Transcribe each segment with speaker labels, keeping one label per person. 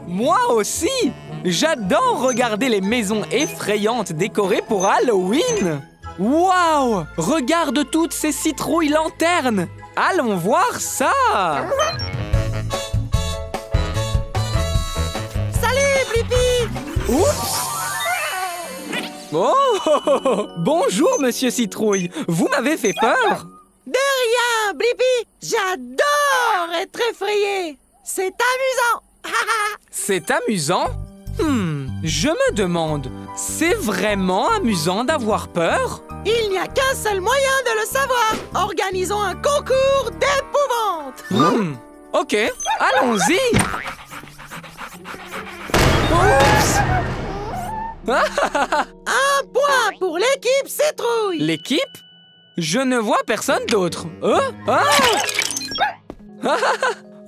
Speaker 1: Moi aussi! J'adore regarder les maisons effrayantes décorées pour Halloween! Waouh! Regarde toutes ces citrouilles lanternes! Allons voir ça!
Speaker 2: Salut, Blippi!
Speaker 1: Oups! Oh! Bonjour, Monsieur Citrouille! Vous m'avez fait peur!
Speaker 2: De rien, Blippi! J'adore être effrayé! C'est amusant!
Speaker 1: C'est amusant? Je me demande, c'est vraiment amusant d'avoir peur?
Speaker 2: Il n'y a qu'un seul moyen de le savoir! Organisons un concours d'épouvante!
Speaker 1: Ok, allons-y! Oups!
Speaker 2: Un point pour l'équipe Citrouille!
Speaker 1: L'équipe? Je ne vois personne d'autre.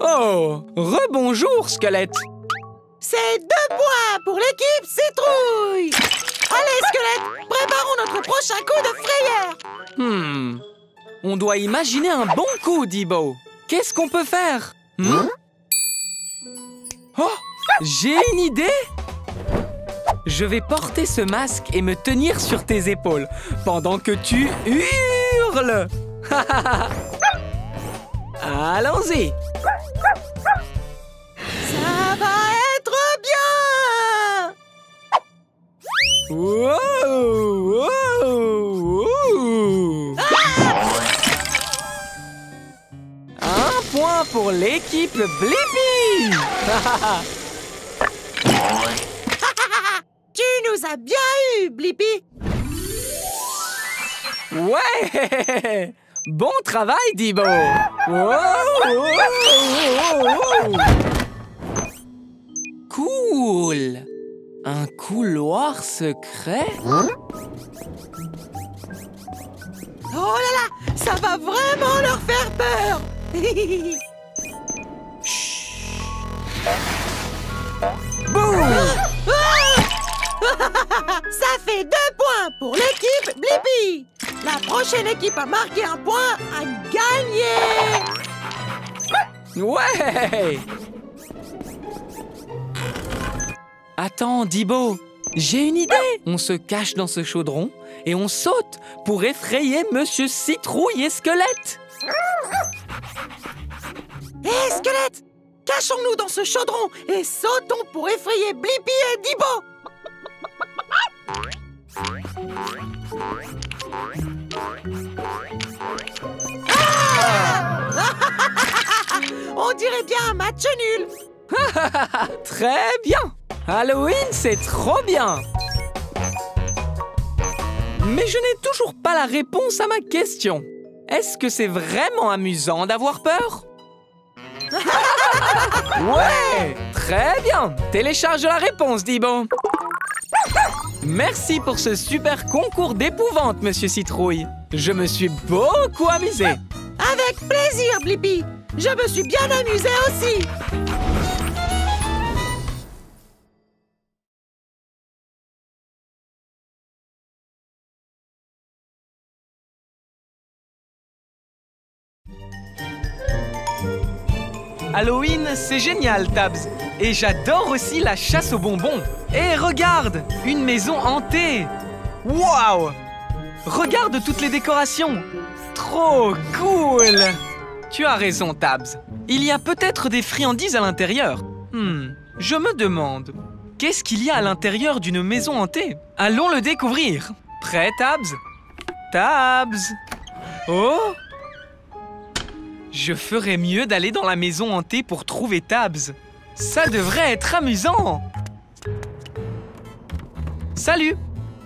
Speaker 1: Oh! Rebonjour, squelette!
Speaker 2: C'est 2 points pour l'équipe Citrouille! Allez, squelette, préparons notre prochain coup de frayeur!
Speaker 1: On doit imaginer un bon coup, Dibo. Qu'est-ce qu'on peut faire? Oh! J'ai une idée! Je vais porter ce masque et me tenir sur tes épaules pendant que tu hurles! Allons-y!
Speaker 2: Ça va être bien!
Speaker 1: Wow! Un point pour l'équipe Blippi!
Speaker 2: Tu nous as bien eu, Blippi!
Speaker 1: Ouais! Bon travail, Dibo! Cool! Un couloir secret?
Speaker 2: Oh là là! Ça va vraiment leur faire peur!
Speaker 1: Boum!
Speaker 2: Ça fait 2 points pour l'équipe Blippi! La prochaine équipe à marquer un point a gagné!
Speaker 1: Ouais! Attends, Dibo, j'ai une idée! On se cache dans ce chaudron et on saute pour effrayer Monsieur Citrouille et Squelette!
Speaker 2: Hé, Squelette! Cachons-nous dans ce chaudron et sautons pour effrayer Blippi et Dibo! Ah! On dirait bien un match nul!
Speaker 1: Très bien! Halloween, c'est trop bien! Mais je n'ai toujours pas la réponse à ma question. Est-ce que c'est vraiment amusant d'avoir peur? Ouais! Très bien! Télécharge la réponse, Dibo! Merci pour ce super concours d'épouvante, Monsieur Citrouille. Je me suis beaucoup amusé.
Speaker 2: Avec plaisir, Blippi. Je me suis bien amusé aussi.
Speaker 1: Halloween, c'est génial, Tabs. Et j'adore aussi la chasse aux bonbons. Et regarde, une maison hantée. Waouh! Regarde toutes les décorations. Trop cool! Tu as raison, Tabs. Il y a peut-être des friandises à l'intérieur. Je me demande, qu'est-ce qu'il y a à l'intérieur d'une maison hantée? Allons le découvrir. Prêt, Tabs? Tabs! Oh! Je ferais mieux d'aller dans la maison hantée pour trouver Tabs. Ça devrait être amusant. Salut,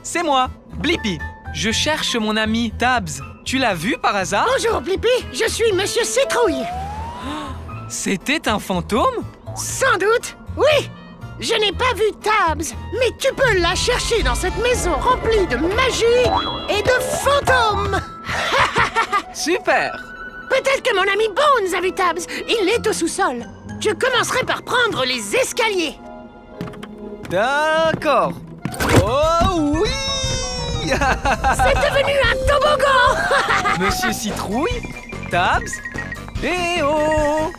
Speaker 1: c'est moi, Blippi. Je cherche mon ami Tabs. Tu l'as vu par hasard?
Speaker 2: Bonjour, Blippi. Je suis Monsieur Citrouille.
Speaker 1: C'était un fantôme?
Speaker 2: Sans doute, oui. Je n'ai pas vu Tabs, mais tu peux la chercher dans cette maison remplie de magie et de fantômes.
Speaker 1: Super.
Speaker 2: Peut-être que mon ami Bones a vu Tabs. Il est au sous-sol. Je commencerai par prendre les escaliers.
Speaker 1: D'accord. Oh oui!
Speaker 2: C'est devenu un toboggan.
Speaker 1: Monsieur Citrouille, Tabs, et oh!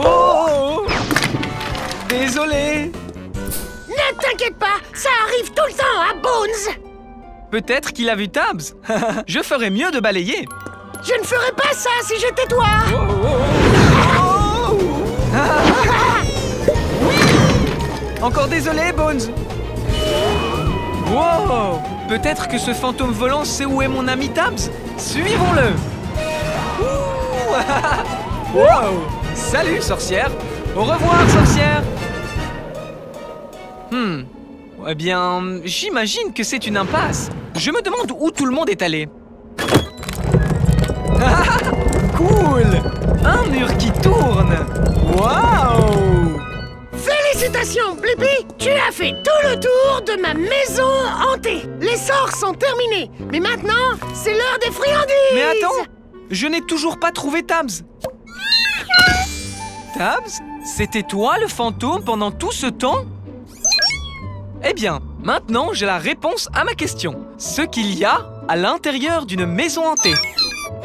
Speaker 1: Oh! Désolé.
Speaker 2: Ne t'inquiète pas, ça arrive tout le temps à Bones.
Speaker 1: Peut-être qu'il a vu Tabs. Je ferais mieux de balayer.
Speaker 2: Je ne ferais pas ça si j'étais toi.
Speaker 1: Encore désolé, Bones. Wow! Peut-être que ce fantôme volant sait où est mon ami Tabs. Suivons-le. Wow! Salut, sorcière. Au revoir, sorcière. Eh bien, j'imagine que c'est une impasse. Je me demande où tout le monde est allé. Cool! Un mur qui tourne. Waouh!
Speaker 2: Félicitations, Blippi. Tu as fait tout le tour de ma maison hantée. Les sorts sont terminés. Mais maintenant, c'est l'heure des friandises.
Speaker 1: Mais attends, je n'ai toujours pas trouvé Tabs. Tabs, c'était toi le fantôme pendant tout ce temps? Eh bien, maintenant j'ai la réponse à ma question. Ce qu'il y a à l'intérieur d'une maison hantée.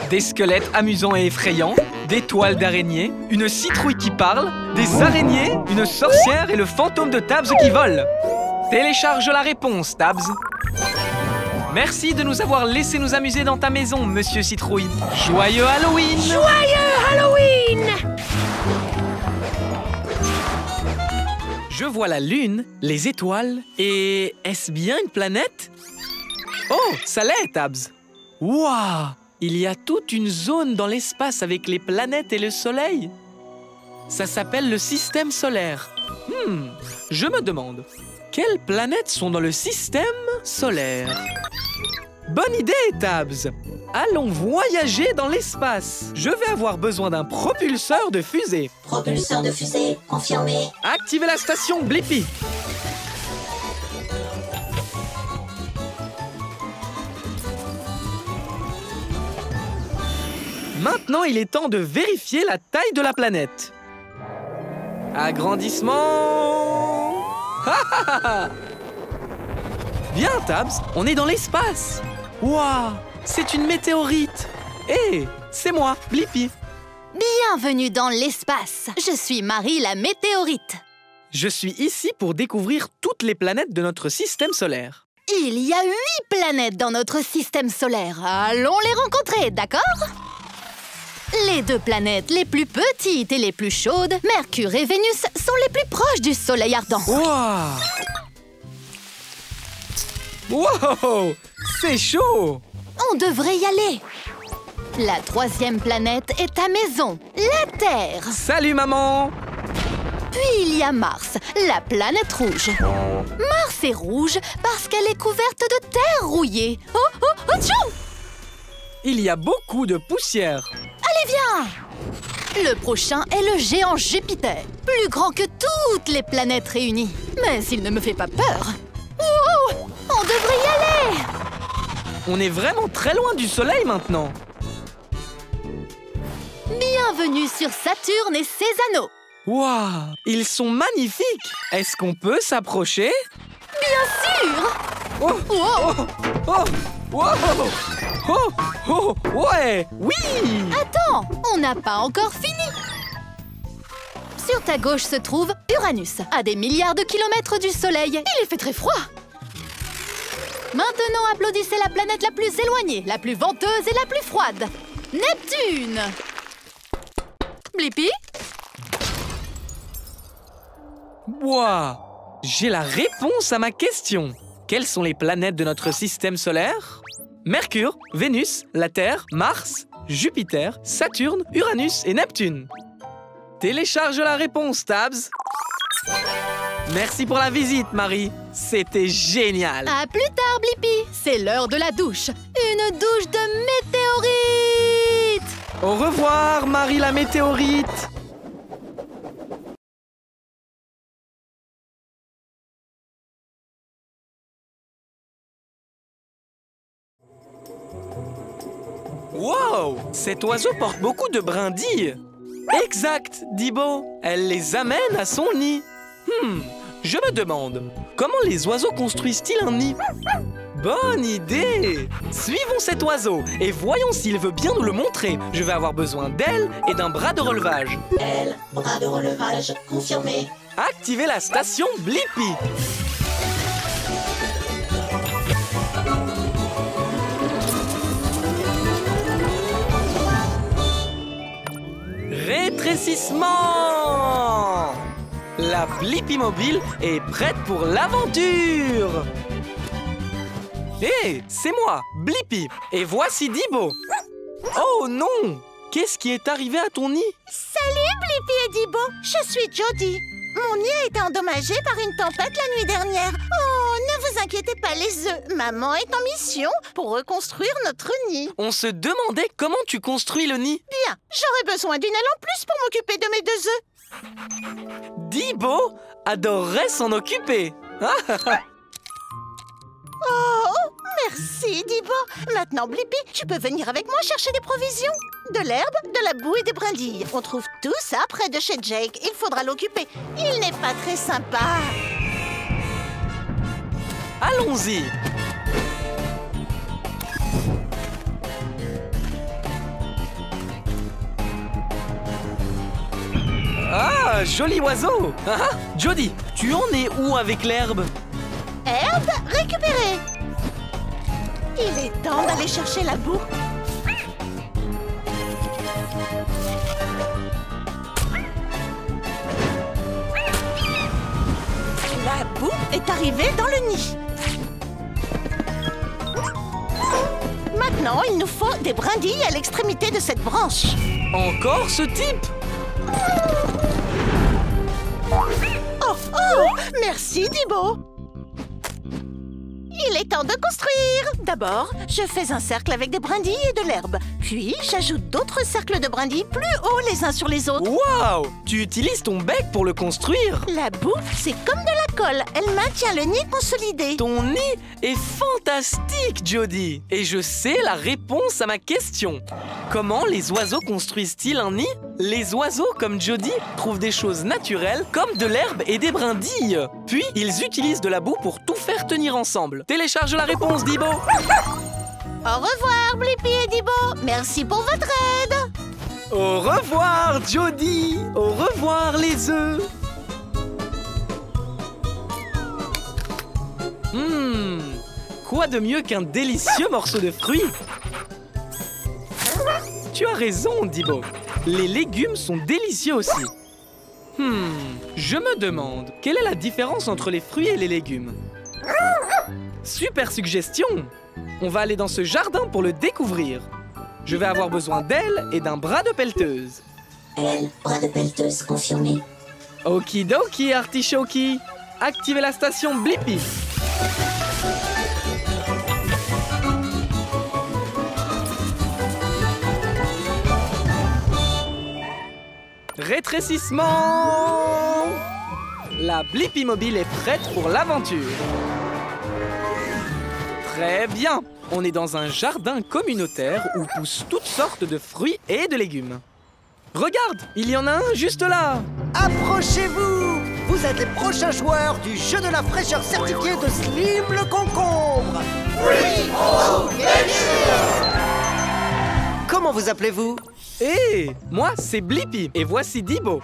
Speaker 1: Des squelettes amusants et effrayants, des toiles d'araignées, une citrouille qui parle, des araignées, une sorcière et le fantôme de Tabs qui vole. Télécharge la réponse, Tabs. Merci de nous avoir laissé nous amuser dans ta maison, Monsieur Citrouille. Joyeux Halloween!
Speaker 2: Joyeux Halloween!
Speaker 1: Je vois la lune, les étoiles, et est-ce bien une planète? Oh, ça l'est, Tabs. Waouh! Il y a toute une zone dans l'espace avec les planètes et le soleil. Ça s'appelle le système solaire. Je me demande, quelles planètes sont dans le système solaire? Bonne idée, Tabs. Allons voyager dans l'espace. Je vais avoir besoin d'un propulseur de fusée.
Speaker 3: Propulseur de fusée, confirmé.
Speaker 1: Activez la station Blippi. Maintenant, il est temps de vérifier la taille de la planète. Agrandissement. Bien, Tabs, on est dans l'espace. Waouh, c'est une météorite. Hé, c'est moi, Blippi.
Speaker 4: Bienvenue dans l'espace. Je suis Marie la météorite.
Speaker 1: Je suis ici pour découvrir toutes les planètes de notre système solaire.
Speaker 4: Il y a 8 planètes dans notre système solaire. Allons les rencontrer, d'accord? Les 2 planètes les plus petites et les plus chaudes, Mercure et Vénus, sont les plus proches du soleil ardent.
Speaker 1: Waouh! Wow! C'est chaud!
Speaker 4: On devrait y aller. La 3e planète est ta maison, la Terre.
Speaker 1: Salut, maman!
Speaker 4: Puis il y a Mars, la planète rouge. Mars est rouge parce qu'elle est couverte de terre rouillée. Oh, oh, oh, tchou!
Speaker 1: Il y a beaucoup de poussière.
Speaker 4: Allez, viens! Le prochain est le géant Jupiter, plus grand que toutes les planètes réunies. Mais il ne me fait pas peur. Wow! On devrait y aller!
Speaker 1: On est vraiment très loin du soleil maintenant.
Speaker 4: Bienvenue sur Saturne et ses anneaux.
Speaker 1: Waouh! Ils sont magnifiques! Est-ce qu'on peut s'approcher?
Speaker 4: Bien sûr!
Speaker 1: Oh!
Speaker 4: Wow!
Speaker 1: Oh! Oh! Oh! Oh! Ouais! Oui!
Speaker 4: Attends, on n'a pas encore fini. Sur ta gauche se trouve Uranus, à des milliards de kilomètres du Soleil. Il fait très froid. Maintenant, applaudissez la planète la plus éloignée, la plus venteuse et la plus froide. Neptune! Blippi?
Speaker 1: Waouh! J'ai la réponse à ma question. Quelles sont les planètes de notre système solaire? Mercure, Vénus, la Terre, Mars, Jupiter, Saturne, Uranus et Neptune. Télécharge la réponse, Tabs. Merci pour la visite, Marie. C'était génial.
Speaker 4: À plus tard, Blippi. C'est l'heure de la douche. Une douche de météorite.
Speaker 1: Au revoir, Marie la météorite. Wow! Cet oiseau porte beaucoup de brindilles. Exact, Dibo. Elle les amène à son nid. je me demande, comment les oiseaux construisent-ils un nid? Bonne idée! Suivons cet oiseau et voyons s'il veut bien nous le montrer. Je vais avoir besoin d'ailes et d'un bras de relevage.
Speaker 3: Ailes, bras de relevage, confirmé.
Speaker 1: Activez la station Blippi. Rétrécissement! La Blippi mobile est prête pour l'aventure! Hé, c'est moi, Blippi, et voici Dibo. Oh non! Qu'est-ce qui est arrivé à ton nid?
Speaker 5: Salut Blippi et Dibo, je suis Jody. Mon nid a été endommagé par une tempête la nuit dernière. Oh, ne vous inquiétez pas les œufs, maman est en mission pour reconstruire notre nid.
Speaker 1: On se demandait comment tu construis le nid.
Speaker 5: Bien, j'aurais besoin d'une aile en plus pour m'occuper de mes 2 œufs.
Speaker 1: Dibo adorerait s'en occuper.
Speaker 5: Oh, merci Dibo. Maintenant Blippi, tu peux venir avec moi chercher des provisions. De l'herbe, de la boue et des brindilles. On trouve tout ça près de chez Jake. Il faudra l'occuper. Il n'est pas très sympa.
Speaker 1: Allons-y. Ah, joli oiseau. Jody, tu en es où avec l'herbe?
Speaker 5: Herbe récupérée. Il est temps d'aller chercher la boue. La boue est arrivée dans le nid. Maintenant, il nous faut des brindilles à l'extrémité de cette branche.
Speaker 1: Encore ce type?
Speaker 5: Oh, oh! Merci, Dibo! Il est temps de construire! D'abord, je fais un cercle avec des brindilles et de l'herbe. Puis, j'ajoute d'autres cercles de brindilles plus hauts les uns sur les autres.
Speaker 1: Waouh! Tu utilises ton bec pour le construire?
Speaker 5: La boue, c'est comme de la colle. Elle maintient le nid consolidé.
Speaker 1: Ton nid est fantastique, Jody! Et je sais la réponse à ma question. Comment les oiseaux construisent-ils un nid? Les oiseaux, comme Jody, trouvent des choses naturelles comme de l'herbe et des brindilles. Puis, ils utilisent de la boue pour tout faire tenir ensemble. Télécharge la réponse, Dibo!
Speaker 5: Au revoir, Blippi et Dibo! Merci pour votre aide!
Speaker 1: Au revoir, Jody! Au revoir, les œufs! Quoi de mieux qu'un délicieux morceau de fruits? Tu as raison, Dibo. Les légumes sont délicieux aussi. Je me demande, quelle est la différence entre les fruits et les légumes? Super suggestion! On va aller dans ce jardin pour le découvrir. Je vais avoir besoin d'ailes et d'un bras de pelleteuse.
Speaker 3: Ailes, bras de pelleteuse, confirmé.
Speaker 1: Okidoki, artichoki. Activez la station Blippi. Rétrécissement! La Blippi mobile est prête pour l'aventure. Très bien! On est dans un jardin communautaire où poussent toutes sortes de fruits et de légumes. Regarde, il y en a un juste là!
Speaker 6: Approchez-vous! Vous êtes les prochains joueurs du jeu de la fraîcheur certifié de Slim le concombre! Comment vous appelez-vous?
Speaker 1: Hé! Moi, c'est Blippi et voici Dibo.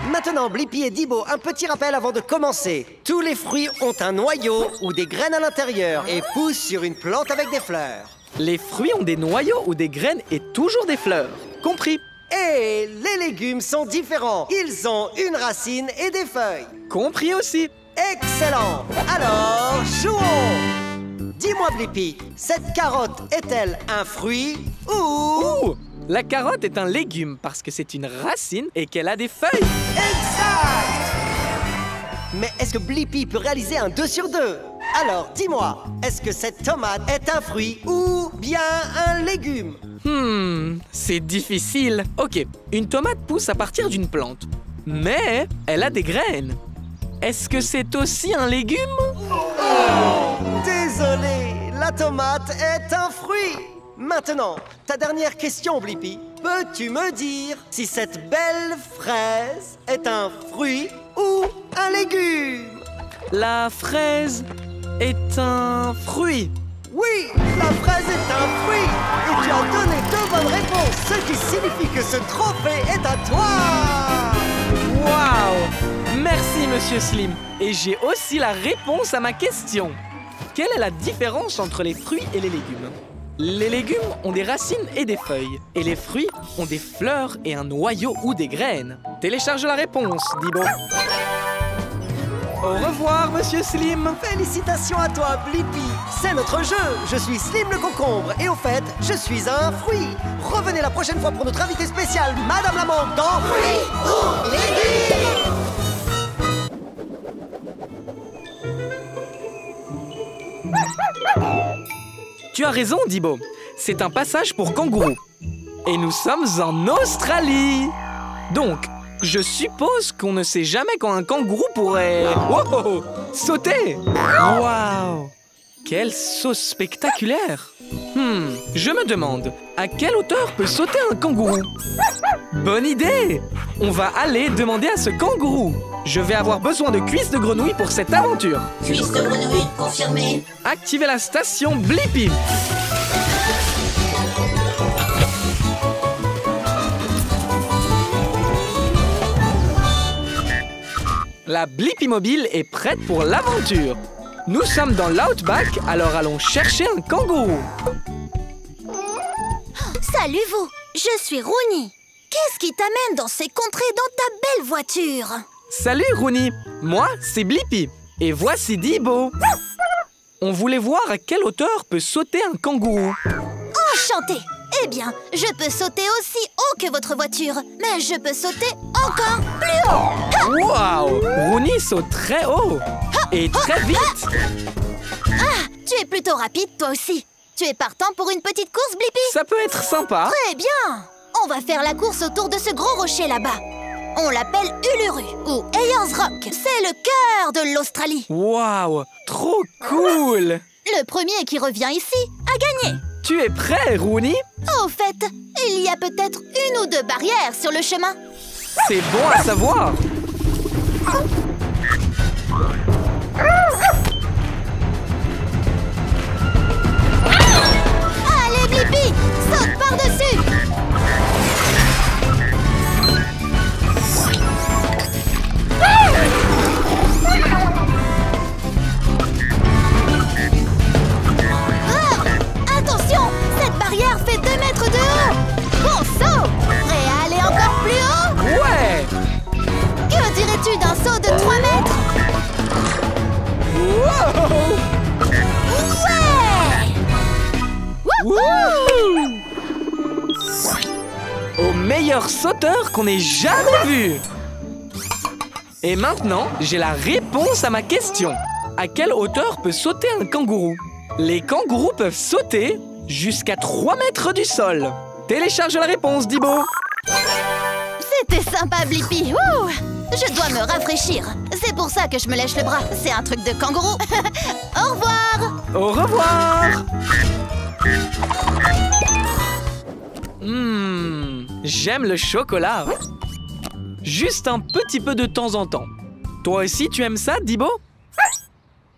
Speaker 6: Maintenant, Blippi et Dibo, un petit rappel avant de commencer. Tous les fruits ont un noyau ou des graines à l'intérieur et poussent sur une plante avec des fleurs.
Speaker 1: Les fruits ont des noyaux ou des graines et toujours des fleurs. Compris?
Speaker 6: Et les légumes sont différents. Ils ont une racine et des feuilles.
Speaker 1: Compris aussi.
Speaker 6: Excellent! Alors, jouons! Dis-moi, Blippi, cette carotte est-elle un fruit ou...
Speaker 1: Ouh! La carotte est un légume parce que c'est une racine et qu'elle a des feuilles.
Speaker 6: Exact! Mais est-ce que Blippi peut réaliser un 2 sur 2? Alors, dis-moi, est-ce que cette tomate est un fruit ou bien un légume?
Speaker 1: C'est difficile. Ok, une tomate pousse à partir d'une plante, mais elle a des graines. Est-ce que c'est aussi un légume?
Speaker 6: Désolé, la tomate est un fruit. Maintenant, ta dernière question, Blippi. Peux-tu me dire si cette belle fraise est un fruit ou un légume?
Speaker 1: La fraise est un fruit.
Speaker 6: Oui, la fraise est un fruit. Et tu as donné 2 bonnes réponses, ce qui signifie que ce trophée est à toi.
Speaker 1: Waouh! Merci, Monsieur Slim. Et j'ai aussi la réponse à ma question. Quelle est la différence entre les fruits et les légumes? Les légumes ont des racines et des feuilles. Et les fruits ont des fleurs et un noyau ou des graines. Télécharge la réponse, Dibo. Au revoir, Monsieur Slim.
Speaker 6: Félicitations à toi, Blippi. C'est notre jeu. Je suis Slim le concombre. Et au fait, je suis un fruit. Revenez la prochaine fois pour notre invité spécial, Madame la Menthe, dans Fruits ou Légumes.
Speaker 1: Tu as raison, Dibo. C'est un passage pour kangourous. Et nous sommes en Australie. Donc, je suppose qu'on ne sait jamais quand un kangourou pourrait... Wow, sauter. Waouh! Quel saut spectaculaire. Je me demande, à quelle hauteur peut sauter un kangourou? Bonne idée! On va aller demander à ce kangourou. Je vais avoir besoin de cuisses de grenouille pour cette aventure.
Speaker 3: Cuisse de grenouille confirmée.
Speaker 1: Activez la station Blippi. La Blippi mobile est prête pour l'aventure. Nous sommes dans l'Outback, alors allons chercher un kangourou.
Speaker 4: Salut vous, je suis Rooney. Qu'est-ce qui t'amène dans ces contrées dans ta belle voiture?
Speaker 1: Salut Rooney, moi c'est Blippi. Et voici Dibo. On voulait voir à quelle hauteur peut sauter un kangourou.
Speaker 4: Enchanté. Eh bien, je peux sauter aussi haut que votre voiture, mais je peux sauter encore plus haut.
Speaker 1: Waouh! Rooney saute très haut et très vite.
Speaker 4: Ah, tu es plutôt rapide toi aussi. Tu es partant pour une petite course, Blippi?
Speaker 1: Ça peut être sympa.
Speaker 4: Très bien. On va faire la course autour de ce gros rocher là-bas. On l'appelle Uluru ou Ayers Rock. C'est le cœur de l'Australie.
Speaker 1: Waouh! Trop cool!
Speaker 4: Le premier qui revient ici a gagné.
Speaker 1: Tu es prêt, Rooney?
Speaker 4: Au fait, il y a peut-être 1 ou 2 barrières sur le chemin.
Speaker 1: C'est bon à savoir.
Speaker 4: Allez, Blippi, saute par-dessus. Attention, cette barrière fait 2 mètres de haut. Bon saut. Prêt à aller encore plus haut?
Speaker 1: Ouais!
Speaker 4: Que dirais-tu d'un saut de 3 mètres?
Speaker 1: Wow!
Speaker 4: Ouais!
Speaker 1: Wouhou! Au meilleur sauteur qu'on ait jamais vu! Et maintenant, j'ai la réponse à ma question. À quelle hauteur peut sauter un kangourou? Les kangourous peuvent sauter jusqu'à 3 mètres du sol. Télécharge la réponse, Dibo.
Speaker 4: C'était sympa, Blippi. Ouh, je dois me rafraîchir. C'est pour ça que je me lèche le bras. C'est un truc de kangourou. Au revoir.
Speaker 1: Au revoir. J'aime le chocolat. Juste un petit peu de temps en temps. Toi aussi, tu aimes ça, Dibo?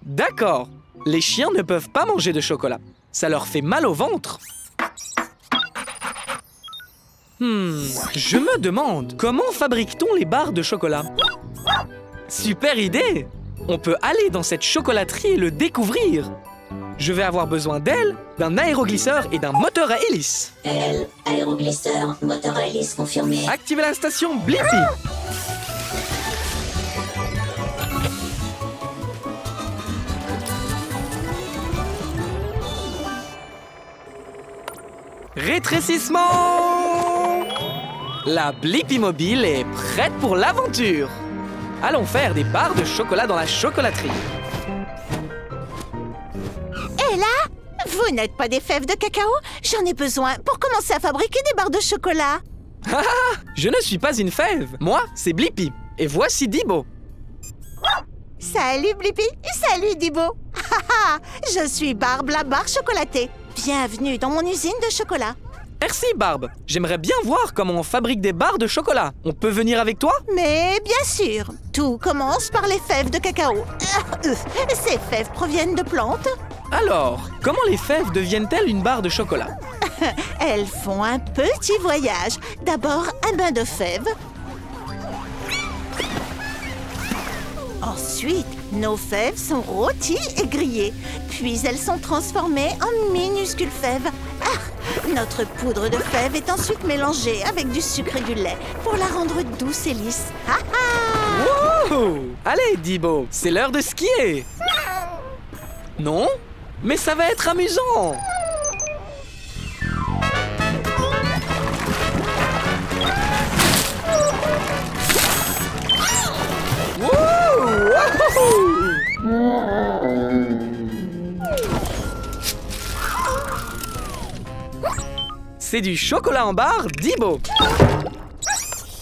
Speaker 1: D'accord. Les chiens ne peuvent pas manger de chocolat. Ça leur fait mal au ventre. Je me demande, comment fabrique-t-on les barres de chocolat? Super idée! On peut aller dans cette chocolaterie et le découvrir. Je vais avoir besoin d'elle, d'un aéroglisseur et d'un moteur à hélice.
Speaker 3: Aéroglisseur, moteur à hélice confirmé.
Speaker 1: Activez la station Blippi. Rétrécissement! La Blippi mobile est prête pour l'aventure. Allons faire des barres de chocolat dans la chocolaterie.
Speaker 5: Et là, vous n'êtes pas des fèves de cacao? J'en ai besoin pour commencer à fabriquer des barres de chocolat.
Speaker 1: Je ne suis pas une fève. Moi, c'est Blippi. Et voici Dibo.
Speaker 5: Salut Blippi, salut Dibo. Je suis Barbe la barre chocolatée. Bienvenue dans mon usine de chocolat.
Speaker 1: Merci, Barbe. J'aimerais bien voir comment on fabrique des barres de chocolat. On peut venir avec toi?
Speaker 5: Mais bien sûr, tout commence par les fèves de cacao. Ces fèves proviennent de plantes.
Speaker 1: Alors, comment les fèves deviennent-elles une barre de chocolat?
Speaker 5: Elles font un petit voyage. D'abord, un bain de fèves. Ensuite, nos fèves sont rôties et grillées. Puis elles sont transformées en minuscules fèves. Notre poudre de fèves est ensuite mélangée avec du sucre et du lait pour la rendre douce et lisse.
Speaker 1: Wow! Allez, Dibo, c'est l'heure de skier. Non? Mais ça va être amusant. C'est du chocolat en barre, Dibo.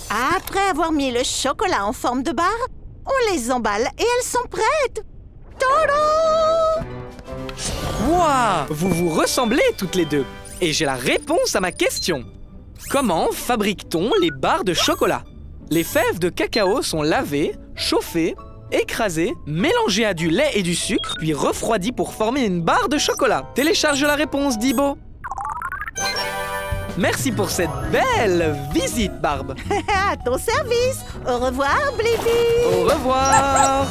Speaker 5: Après avoir mis le chocolat en forme de barre, on les emballe et elles sont prêtes. Tadam!
Speaker 1: Wow! Vous vous ressemblez toutes les deux. Et j'ai la réponse à ma question. Comment fabrique-t-on les barres de chocolat? Les fèves de cacao sont lavées, chauffées, écrasées, mélangées à du lait et du sucre, puis refroidies pour former une barre de chocolat. Télécharge la réponse, Dibo. Merci pour cette belle visite, Barbe.
Speaker 5: À ton service. Au revoir, Blippi.
Speaker 1: Au revoir.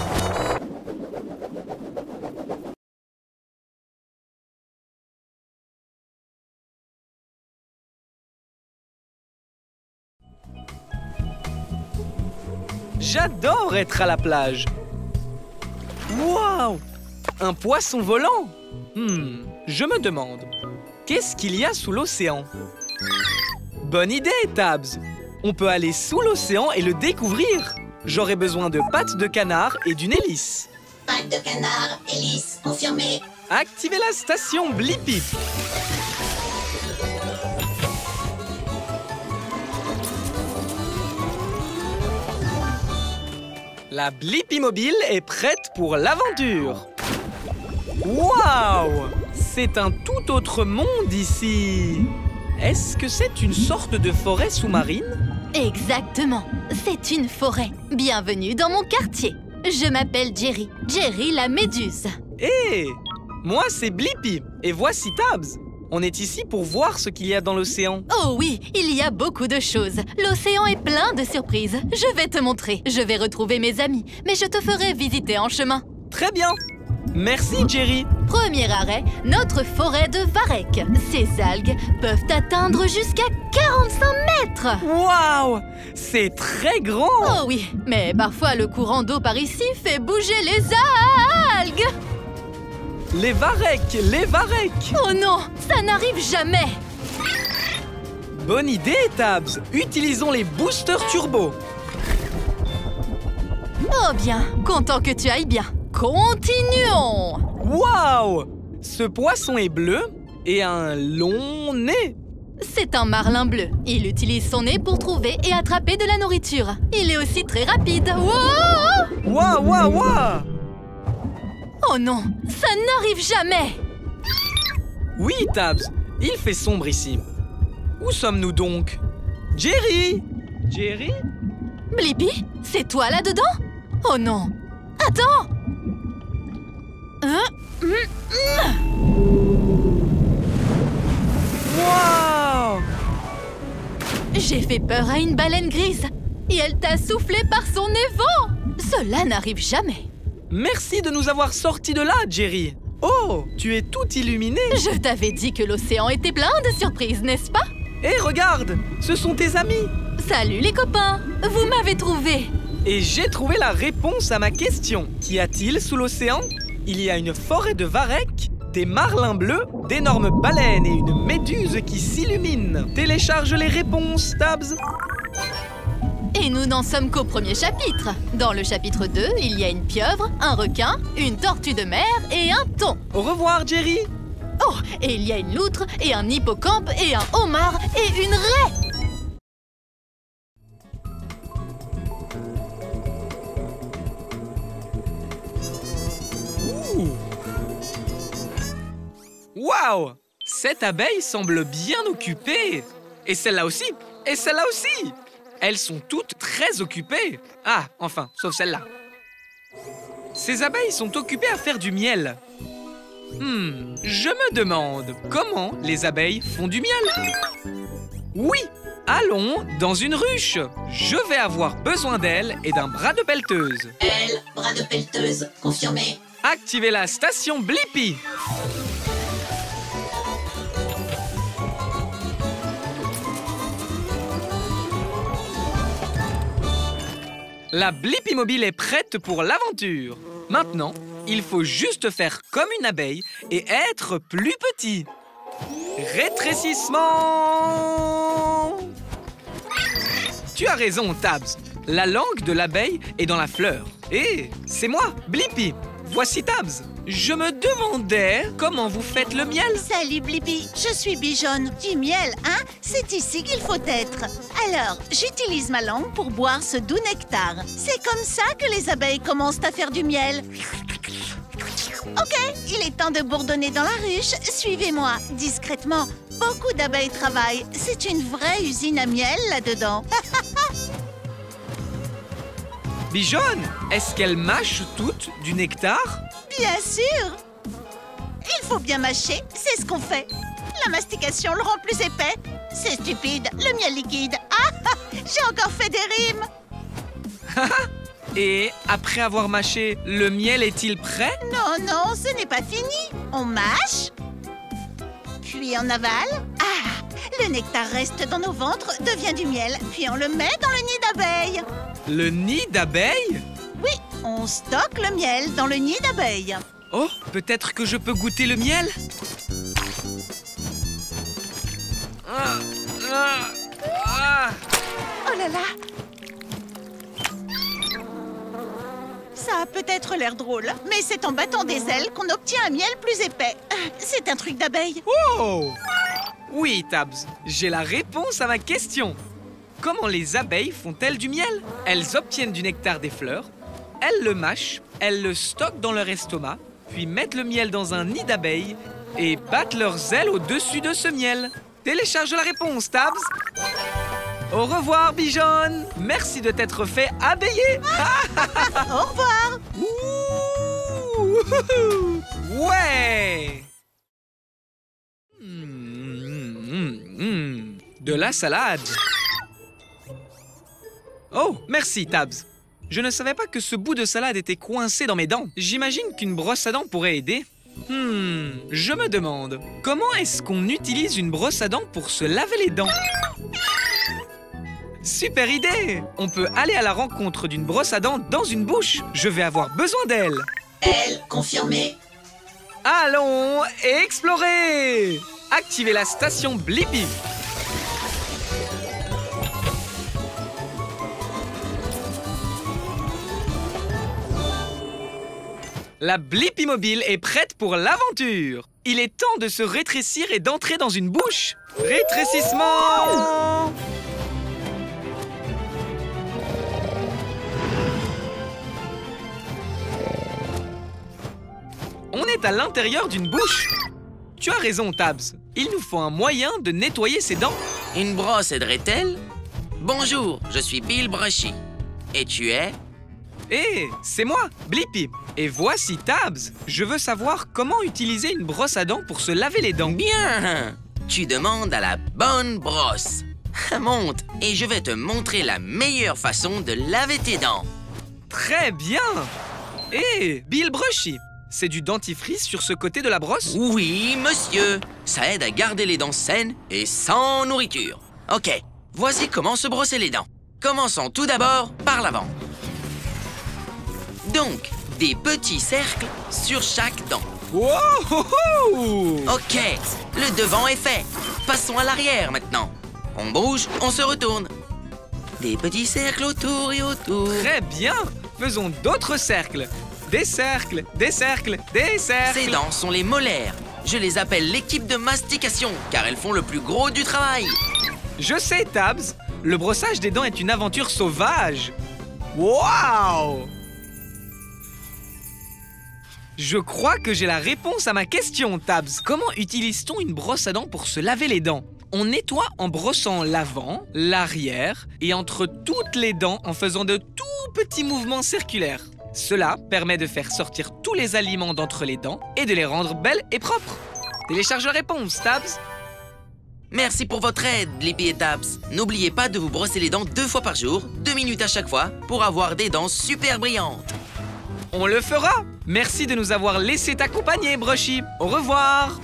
Speaker 1: J'adore être à la plage. Waouh! Un poisson volant? Je me demande, qu'est-ce qu'il y a sous l'océan? Bonne idée, Tabs! On peut aller sous l'océan et le découvrir. J'aurai besoin de pattes de canard et d'une hélice.
Speaker 3: Pattes de canard, hélice, confirmé.
Speaker 1: Activez la station Blippi. La Blippi Mobile est prête pour l'aventure. Waouh! C'est un tout autre monde ici. Est-ce que c'est une sorte de forêt sous-marine?
Speaker 4: Exactement, c'est une forêt. Bienvenue dans mon quartier. Je m'appelle Jerry, Jerry la méduse.
Speaker 1: Hé! Moi, c'est Blippi. Et voici Tabs. On est ici pour voir ce qu'il y a dans l'océan.
Speaker 4: Oh oui, il y a beaucoup de choses. L'océan est plein de surprises. Je vais te montrer. Je vais retrouver mes amis, mais je te ferai visiter en chemin.
Speaker 1: Très bien. Merci, Jerry.
Speaker 4: Premier arrêt, notre forêt de varech. Ces algues peuvent atteindre jusqu'à 45 mètres.
Speaker 1: Waouh! C'est très grand.
Speaker 4: Oh oui, mais parfois le courant d'eau par ici fait bouger les algues.
Speaker 1: Les varech, les varech.
Speaker 4: Oh non, ça n'arrive jamais.
Speaker 1: Bonne idée, Tabs. Utilisons les boosters turbo.
Speaker 4: Oh bien, content que tu ailles bien. Continuons.
Speaker 1: Waouh! Ce poisson est bleu et a un long nez.
Speaker 4: C'est un marlin bleu. Il utilise son nez pour trouver et attraper de la nourriture. Il est aussi très rapide. Wow!
Speaker 1: Waouh, waouh, waouh!
Speaker 4: Oh non, ça n'arrive jamais.
Speaker 1: Oui, Tabs, il fait sombre ici. Où sommes-nous donc? Jerry! Jerry?
Speaker 4: Blippi, c'est toi là-dedans? Oh non! Attends!
Speaker 1: Waouh!
Speaker 4: J'ai fait peur à une baleine grise et elle t'a soufflé par son évent. Cela n'arrive jamais.
Speaker 1: Merci de nous avoir sortis de là, Jerry. Oh, tu es tout illuminé.
Speaker 4: Je t'avais dit que l'océan était plein de surprises, n'est-ce pas?
Speaker 1: Hé, regarde, ce sont tes amis.
Speaker 4: Salut les copains, vous m'avez trouvé.
Speaker 1: Et j'ai trouvé la réponse à ma question. Qu'y a-t-il sous l'océan? Il y a une forêt de varech, des marlins bleus, d'énormes baleines et une méduse qui s'illumine. Télécharge les réponses, Tabs.
Speaker 4: Et nous n'en sommes qu'au premier chapitre. Dans le chapitre 2, il y a une pieuvre, un requin, une tortue de mer et un thon.
Speaker 1: Au revoir, Jerry.
Speaker 4: Oh, et il y a une loutre et un hippocampe et un homard et une raie.
Speaker 1: Waouh! Cette abeille semble bien occupée. Et celle-là aussi. Et celle-là aussi. Elles sont toutes très occupées. Ah, enfin, sauf celle-là. Ces abeilles sont occupées à faire du miel. Je me demande comment les abeilles font du miel. Oui, allons dans une ruche. Je vais avoir besoin d'elles et d'un bras de pelleteuse.
Speaker 3: Elle, bras de pelleteuse, confirmé.
Speaker 1: Activez la station Blippi. La Blippi mobile est prête pour l'aventure. Maintenant, il faut juste faire comme une abeille et être plus petit. Rétrécissement! Tu as raison, Tabs. La langue de l'abeille est dans la fleur. Et c'est moi, Blippi. Voici Tabs. Je me demandais comment vous faites le miel.
Speaker 5: Salut Blippi, je suis Bijonne. Du miel, hein? C'est ici qu'il faut être. Alors, j'utilise ma langue pour boire ce doux nectar. C'est comme ça que les abeilles commencent à faire du miel. Ok, il est temps de bourdonner dans la ruche. Suivez-moi, discrètement. Beaucoup d'abeilles travaillent. C'est une vraie usine à miel là-dedans.
Speaker 1: Bijonne, est-ce qu'elles mâchent toutes du nectar?
Speaker 5: Bien sûr! Il faut bien mâcher, c'est ce qu'on fait. La mastication le rend plus épais. C'est stupide, le miel liquide. Ah! J'ai encore fait des rimes!
Speaker 1: Et après avoir mâché, le miel est-il prêt?
Speaker 5: Non, non, ce n'est pas fini. On mâche, puis on avale. Ah! Le nectar reste dans nos ventres, devient du miel, puis on le met dans le nid d'abeilles.
Speaker 1: Le nid d'abeilles?
Speaker 5: Oui, on stocke le miel dans le nid d'abeilles.
Speaker 1: Oh, peut-être que je peux goûter le miel?
Speaker 5: Oh là là! Ça a peut-être l'air drôle, mais c'est en battant des ailes qu'on obtient un miel plus épais. C'est un truc d'abeille.
Speaker 1: Oh! Oui, Tabs, j'ai la réponse à ma question. Comment les abeilles font-elles du miel? Elles obtiennent du nectar des fleurs, elles le mâchent, elles le stockent dans leur estomac, puis mettent le miel dans un nid d'abeilles et battent leurs ailes au-dessus de ce miel. Télécharge la réponse, Tabs. Au revoir, Bijonne. Merci de t'être fait abeiller.
Speaker 5: Au revoir.
Speaker 1: Ouh! Ouais! De la salade. Oh, merci, Tabs. Je ne savais pas que ce bout de salade était coincé dans mes dents. J'imagine qu'une brosse à dents pourrait aider. Je me demande, comment est-ce qu'on utilise une brosse à dents pour se laver les dents? Super idée! On peut aller à la rencontre d'une brosse à dents dans une bouche. Je vais avoir besoin d'elle.
Speaker 3: Elle, confirmé.
Speaker 1: Allons explorer! Activez la station Blippi. La Blippi mobile est prête pour l'aventure. Il est temps de se rétrécir et d'entrer dans une bouche. Rétrécissement! On est à l'intérieur d'une bouche. Tu as raison, Tabs. Il nous faut un moyen de nettoyer ses dents.
Speaker 7: Une brosse aiderait-elle? Bonjour, je suis Bill Brushy. Et tu es?
Speaker 1: C'est moi, Blippi. Et voici Tabs. Je veux savoir comment utiliser une brosse à dents pour se laver les dents.
Speaker 7: Bien! Tu demandes à la bonne brosse. Monte et je vais te montrer la meilleure façon de laver tes dents.
Speaker 1: Très bien. Bill Brushy, c'est du dentifrice sur ce côté de la brosse?
Speaker 7: Oui, monsieur. Ça aide à garder les dents saines et sans nourriture. Ok, voici comment se brosser les dents. Commençons tout d'abord par l'avant. Donc, des petits cercles sur chaque dent.
Speaker 1: Wow!
Speaker 7: Ok, le devant est fait. Passons à l'arrière maintenant. On bouge, on se retourne. Des petits cercles autour et autour.
Speaker 1: Très bien. Faisons d'autres cercles. Des cercles, des cercles, des cercles.
Speaker 7: Ces dents sont les molaires. Je les appelle l'équipe de mastication, car elles font le plus gros du travail.
Speaker 1: Je sais, Tabs. Le brossage des dents est une aventure sauvage. Waouh! Je crois que j'ai la réponse à ma question, Tabs. Comment utilise-t-on une brosse à dents pour se laver les dents? On nettoie en brossant l'avant, l'arrière et entre toutes les dents en faisant de tout petits mouvements circulaires. Cela permet de faire sortir tous les aliments d'entre les dents et de les rendre belles et propres. Télécharge la réponse, Tabs.
Speaker 7: Merci pour votre aide, Blippi et Tabs. N'oubliez pas de vous brosser les dents 2 fois par jour, 2 minutes à chaque fois, pour avoir des dents super brillantes.
Speaker 1: On le fera. Merci de nous avoir laissé t'accompagner, Brushy. Au revoir.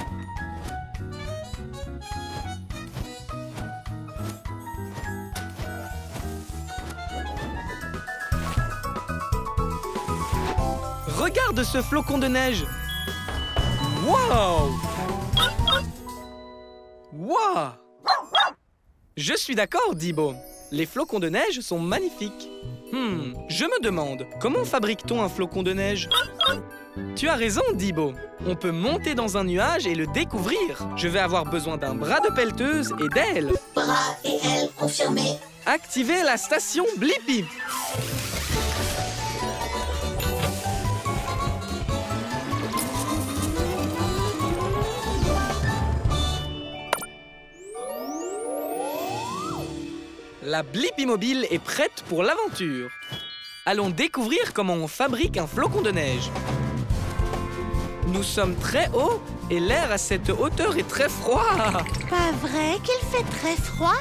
Speaker 1: Regarde ce flocon de neige. Wow! Wow! Je suis d'accord, Dibo. Les flocons de neige sont magnifiques. Je me demande, comment fabrique-t-on un flocon de neige? Tu as raison, Dibo. On peut monter dans un nuage et le découvrir. Je vais avoir besoin d'un bras de pelleteuse et d'ailes.
Speaker 3: Bras et ailes confirmés.
Speaker 1: Activez la station Blippi. La Blippi Mobile est prête pour l'aventure. Allons découvrir comment on fabrique un flocon de neige. Nous sommes très hauts et l'air à cette hauteur est très froid.
Speaker 5: Pas vrai qu'il fait très froid?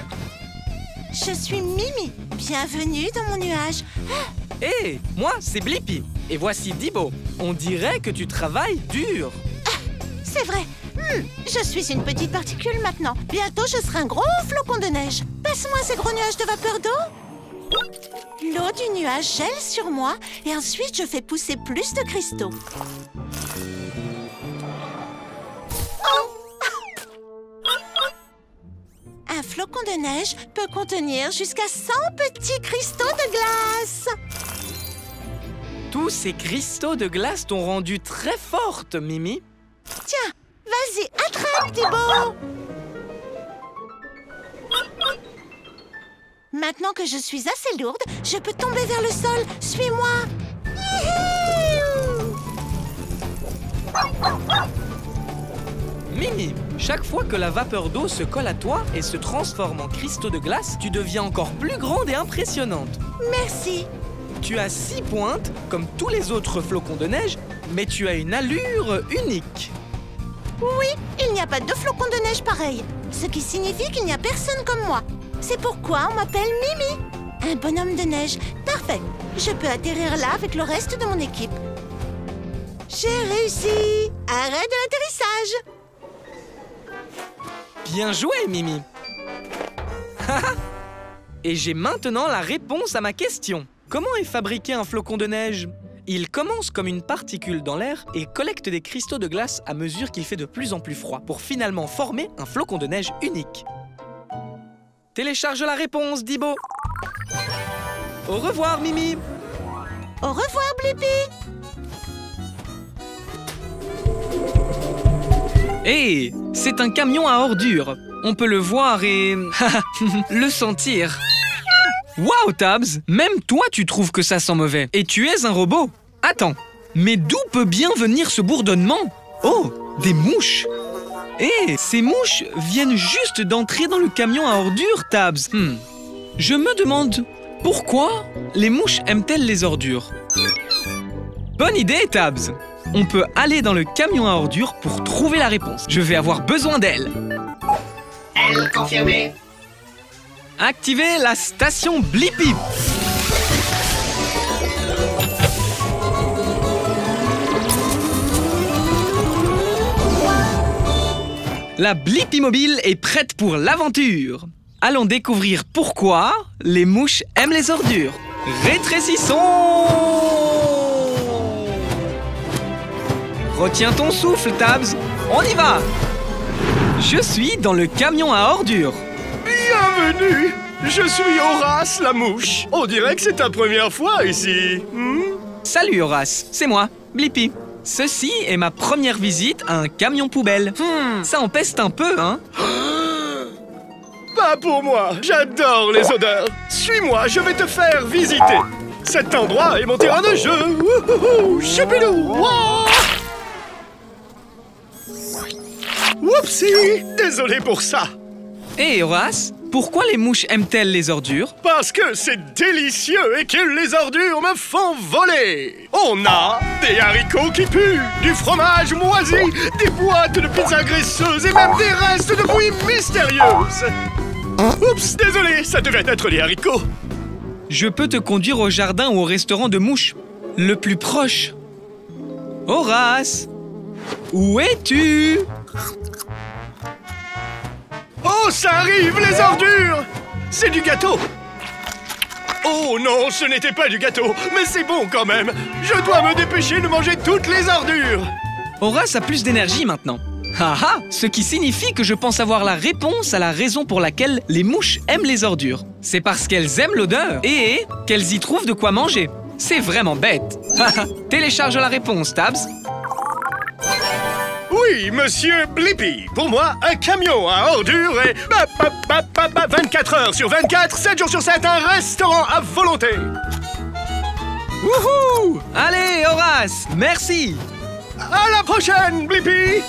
Speaker 5: Je suis Mimi. Bienvenue dans mon nuage.
Speaker 1: Hé, moi, c'est Blippi. Et voici Dibo. On dirait que tu travailles dur.
Speaker 5: C'est vrai. Je suis une petite particule maintenant. Bientôt, je serai un gros flocon de neige. Passe-moi ces gros nuages de vapeur d'eau. L'eau du nuage gèle sur moi et ensuite, je fais pousser plus de cristaux. Un flocon de neige peut contenir jusqu'à 100 petits cristaux de glace.
Speaker 1: Tous ces cristaux de glace t'ont rendu très forte, Mimi.
Speaker 5: Tiens, vas-y, attrape, Dibo. Maintenant que je suis assez lourde, je peux tomber vers le sol. Suis-moi.
Speaker 1: Mimi, chaque fois que la vapeur d'eau se colle à toi et se transforme en cristaux de glace, tu deviens encore plus grande et impressionnante.
Speaker 5: Merci.
Speaker 1: Tu as 6 pointes, comme tous les autres flocons de neige, mais tu as une allure unique.
Speaker 5: Oui, il n'y a pas de flocons de neige pareil, ce qui signifie qu'il n'y a personne comme moi. C'est pourquoi on m'appelle Mimi. Un bonhomme de neige. Parfait. Je peux atterrir là avec le reste de mon équipe. J'ai réussi. Arrêt de l'atterrissage.
Speaker 1: Bien joué, Mimi. Et j'ai maintenant la réponse à ma question. Comment est fabriqué un flocon de neige? Il commence comme une particule dans l'air et collecte des cristaux de glace à mesure qu'il fait de plus en plus froid pour finalement former un flocon de neige unique. Télécharge la réponse, Dibo. Au revoir, Mimi.
Speaker 5: Au revoir, Blippi.
Speaker 1: Hé, c'est un camion à ordures. On peut le voir et... le sentir. Waouh, Tabs! Même toi, tu trouves que ça sent mauvais. Et tu es un robot. Attends, mais d'où peut bien venir ce bourdonnement? Oh, des mouches! Hé, ces mouches viennent juste d'entrer dans le camion à ordures, Tabs. Je me demande, pourquoi les mouches aiment-elles les ordures? Bonne idée, Tabs! On peut aller dans le camion à ordures pour trouver la réponse. Je vais avoir besoin d'elle.
Speaker 3: Elle confirmée.
Speaker 1: Activez la station Blippi. La Blippi Mobile est prête pour l'aventure. Allons découvrir pourquoi les mouches aiment les ordures. Rétrécissons! Retiens ton souffle, Tabs. On y va! Je suis dans le camion à ordures.
Speaker 8: Bienvenue! Je suis Horace la mouche. On dirait que c'est ta première fois ici.
Speaker 1: Salut Horace, c'est moi, Blippi. Ceci est ma première visite à un camion poubelle. Ça en peste un peu, hein?
Speaker 8: Pas pour moi, j'adore les odeurs. Suis-moi, je vais te faire visiter. Cet endroit est mon terrain de jeu. Choupidou! Oupsie! Désolé pour ça.
Speaker 1: Hé, Horace, pourquoi les mouches aiment-elles les ordures?
Speaker 8: Parce que c'est délicieux et que les ordures me font voler. On a des haricots qui puent, du fromage moisi, des boîtes de pizza graisseuses et même des restes de bouillie mystérieuses. Oups, désolé, ça devait être les haricots.
Speaker 1: Je peux te conduire au jardin ou au restaurant de mouches, le plus proche. Horace, où es-tu?
Speaker 8: Oh, ça arrive, les ordures! C'est du gâteau! Oh non, ce n'était pas du gâteau, mais c'est bon quand même! Je dois me dépêcher de manger toutes les ordures!
Speaker 1: Horace a plus d'énergie maintenant. Haha, ce qui signifie que je pense avoir la réponse à la raison pour laquelle les mouches aiment les ordures. C'est parce qu'elles aiment l'odeur et qu'elles y trouvent de quoi manger. C'est vraiment bête. Télécharge la réponse, Tabs.
Speaker 8: Oui, monsieur Blippi. Pour moi, un camion à ordures et 24 heures sur 24, 7 jours sur 7, un restaurant à volonté.
Speaker 1: Wouhou! Allez, Horace, merci.
Speaker 8: À la prochaine, Blippi.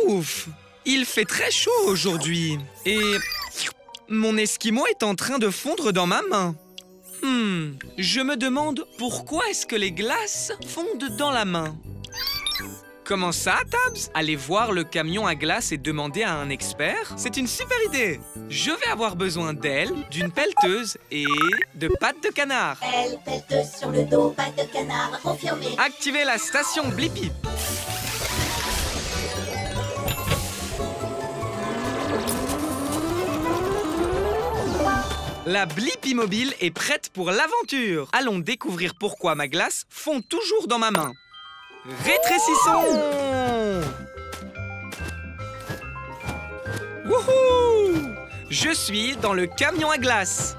Speaker 1: Ouf! Il fait très chaud aujourd'hui. Et mon esquimau est en train de fondre dans ma main. Je me demande pourquoi est-ce que les glaces fondent dans la main. Comment ça, Tabs? Aller voir le camion à glace et demander à un expert? C'est une super idée. Je vais avoir besoin d'elle, d'une pelleteuse et de pattes de canard.
Speaker 3: Elle pète sur le dos, patte de canard, confirmé.
Speaker 1: Activez la station Blippi. La Blippi mobile est prête pour l'aventure. Allons découvrir pourquoi ma glace fond toujours dans ma main. Rétrécissons! Wouhou! Je suis dans le camion à glace.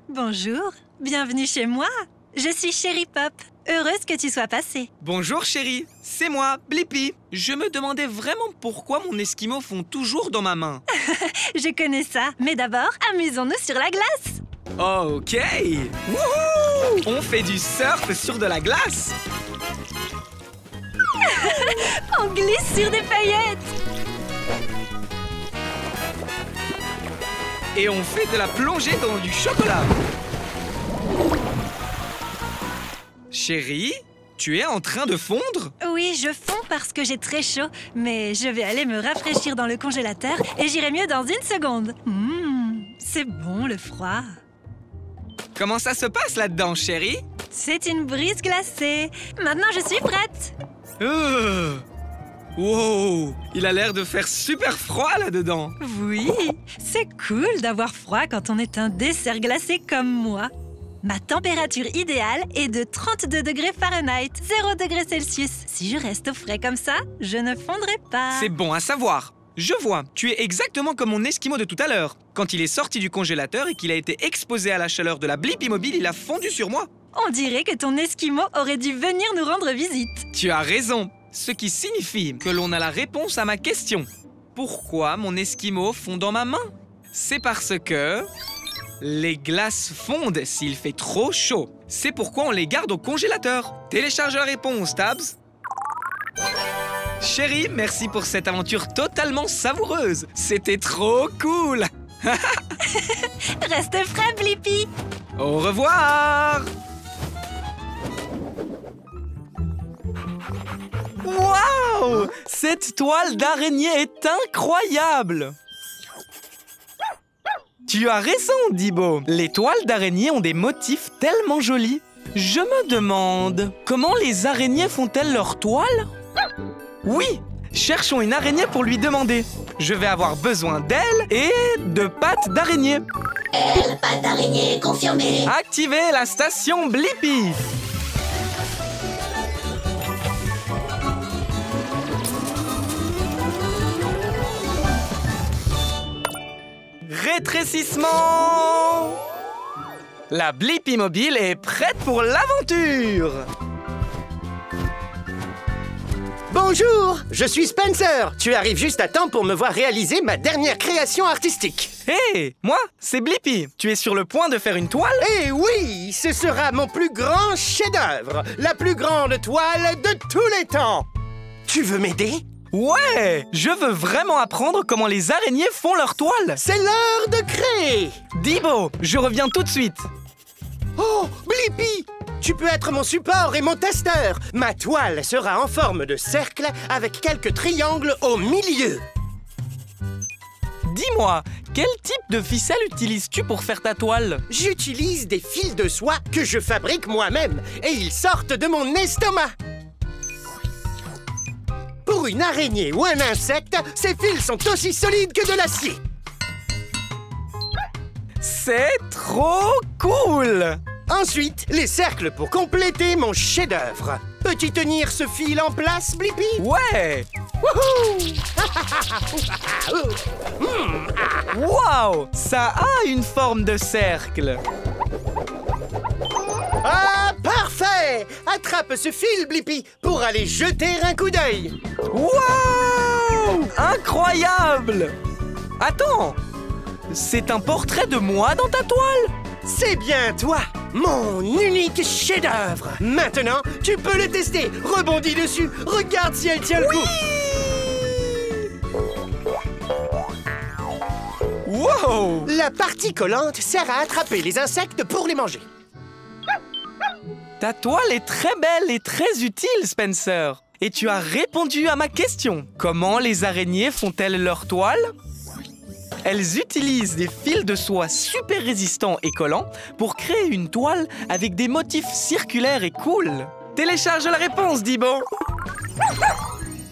Speaker 9: Bonjour, bienvenue chez moi. Je suis Chérie Pop. Heureuse que tu sois passée.
Speaker 1: Bonjour chérie, c'est moi, Blippi. Je me demandais vraiment pourquoi mon esquimau fond toujours dans ma main.
Speaker 9: Je connais ça, mais d'abord, amusons-nous sur la glace.
Speaker 1: Ok! Wouhou! On fait du surf sur de la glace.
Speaker 9: On glisse sur des paillettes.
Speaker 1: Et on fait de la plongée dans du chocolat. Chérie, tu es en train de fondre?
Speaker 9: Oui, je fonds parce que j'ai très chaud, mais je vais aller me rafraîchir dans le congélateur et j'irai mieux dans une seconde. C'est bon le froid.
Speaker 1: Comment ça se passe là-dedans, chérie?
Speaker 9: C'est une brise glacée. Maintenant, je suis prête.
Speaker 1: Wow! Il a l'air de faire super froid là-dedans.
Speaker 9: Oui, c'est cool d'avoir froid quand on est un dessert glacé comme moi. Ma température idéale est de 32 degrés Fahrenheit, 0 degrés Celsius. Si je reste au frais comme ça, je ne fondrai pas.
Speaker 1: C'est bon à savoir. Je vois, tu es exactement comme mon esquimau de tout à l'heure. Quand il est sorti du congélateur et qu'il a été exposé à la chaleur de la Blippi mobile, il a fondu sur moi.
Speaker 9: On dirait que ton esquimau aurait dû venir nous rendre visite.
Speaker 1: Tu as raison. Ce qui signifie que l'on a la réponse à ma question. Pourquoi mon esquimau fond dans ma main? C'est parce que les glaces fondent s'il fait trop chaud. C'est pourquoi on les garde au congélateur. Télécharge la réponse, Tabs. Chérie, merci pour cette aventure totalement savoureuse. C'était trop cool.
Speaker 9: Reste frais, Blippi.
Speaker 1: Au revoir. Waouh! Cette toile d'araignée est incroyable! Tu as raison, Dibo. Les toiles d'araignée ont des motifs tellement jolis. Je me demande, comment les araignées font-elles leurs toiles? Oui, cherchons une araignée pour lui demander. Je vais avoir besoin d'elle et de pattes d'araignée.
Speaker 3: Elle, patte d'araignée, confirmé.
Speaker 1: Activez la station Blippi. Rétrécissement! La Blippi mobile est prête pour l'aventure! Bon,
Speaker 8: Bonjour, je suis Spencer. Tu arrives juste à temps pour me voir réaliser ma dernière création artistique.
Speaker 1: Hé, moi, c'est Blippi. Tu es sur le point de faire une toile?
Speaker 8: Eh oui, ce sera mon plus grand chef-d'œuvre. La plus grande toile de tous les temps. Tu veux m'aider?
Speaker 1: Ouais, je veux vraiment apprendre comment les araignées font leur toile.
Speaker 8: C'est l'heure de créer.
Speaker 1: Dibo, je reviens tout de suite.
Speaker 8: Oh, Blippi! Tu peux être mon support et mon testeur. Ma toile sera en forme de cercle avec quelques triangles au milieu.
Speaker 1: Dis-moi, quel type de ficelle utilises-tu pour faire ta toile?
Speaker 8: J'utilise des fils de soie que je fabrique moi-même et ils sortent de mon estomac. Pour une araignée ou un insecte, ces fils sont aussi solides que de l'acier.
Speaker 1: C'est trop cool!
Speaker 8: Ensuite, les cercles pour compléter mon chef-d'œuvre. Peux-tu tenir ce fil en place, Blippi?
Speaker 1: Ouais!
Speaker 8: Wouhou!
Speaker 1: Waouh! Ça a une forme de cercle!
Speaker 8: Ah, parfait! Attrape ce fil, Blippi, pour aller jeter un coup d'œil.
Speaker 1: Waouh! Incroyable! Attends! C'est un portrait de moi dans ta toile?
Speaker 8: C'est bien toi, mon unique chef-d'œuvre. Maintenant, tu peux le tester. Rebondis dessus. Regarde si elle tient le coup.
Speaker 1: Wow!
Speaker 8: La partie collante sert à attraper les insectes pour les manger.
Speaker 1: Ta toile est très belle et très utile, Spencer. Et tu as répondu à ma question. Comment les araignées font-elles leur toile? Elles utilisent des fils de soie super résistants et collants pour créer une toile avec des motifs circulaires et cool. Télécharge la réponse, Dibo.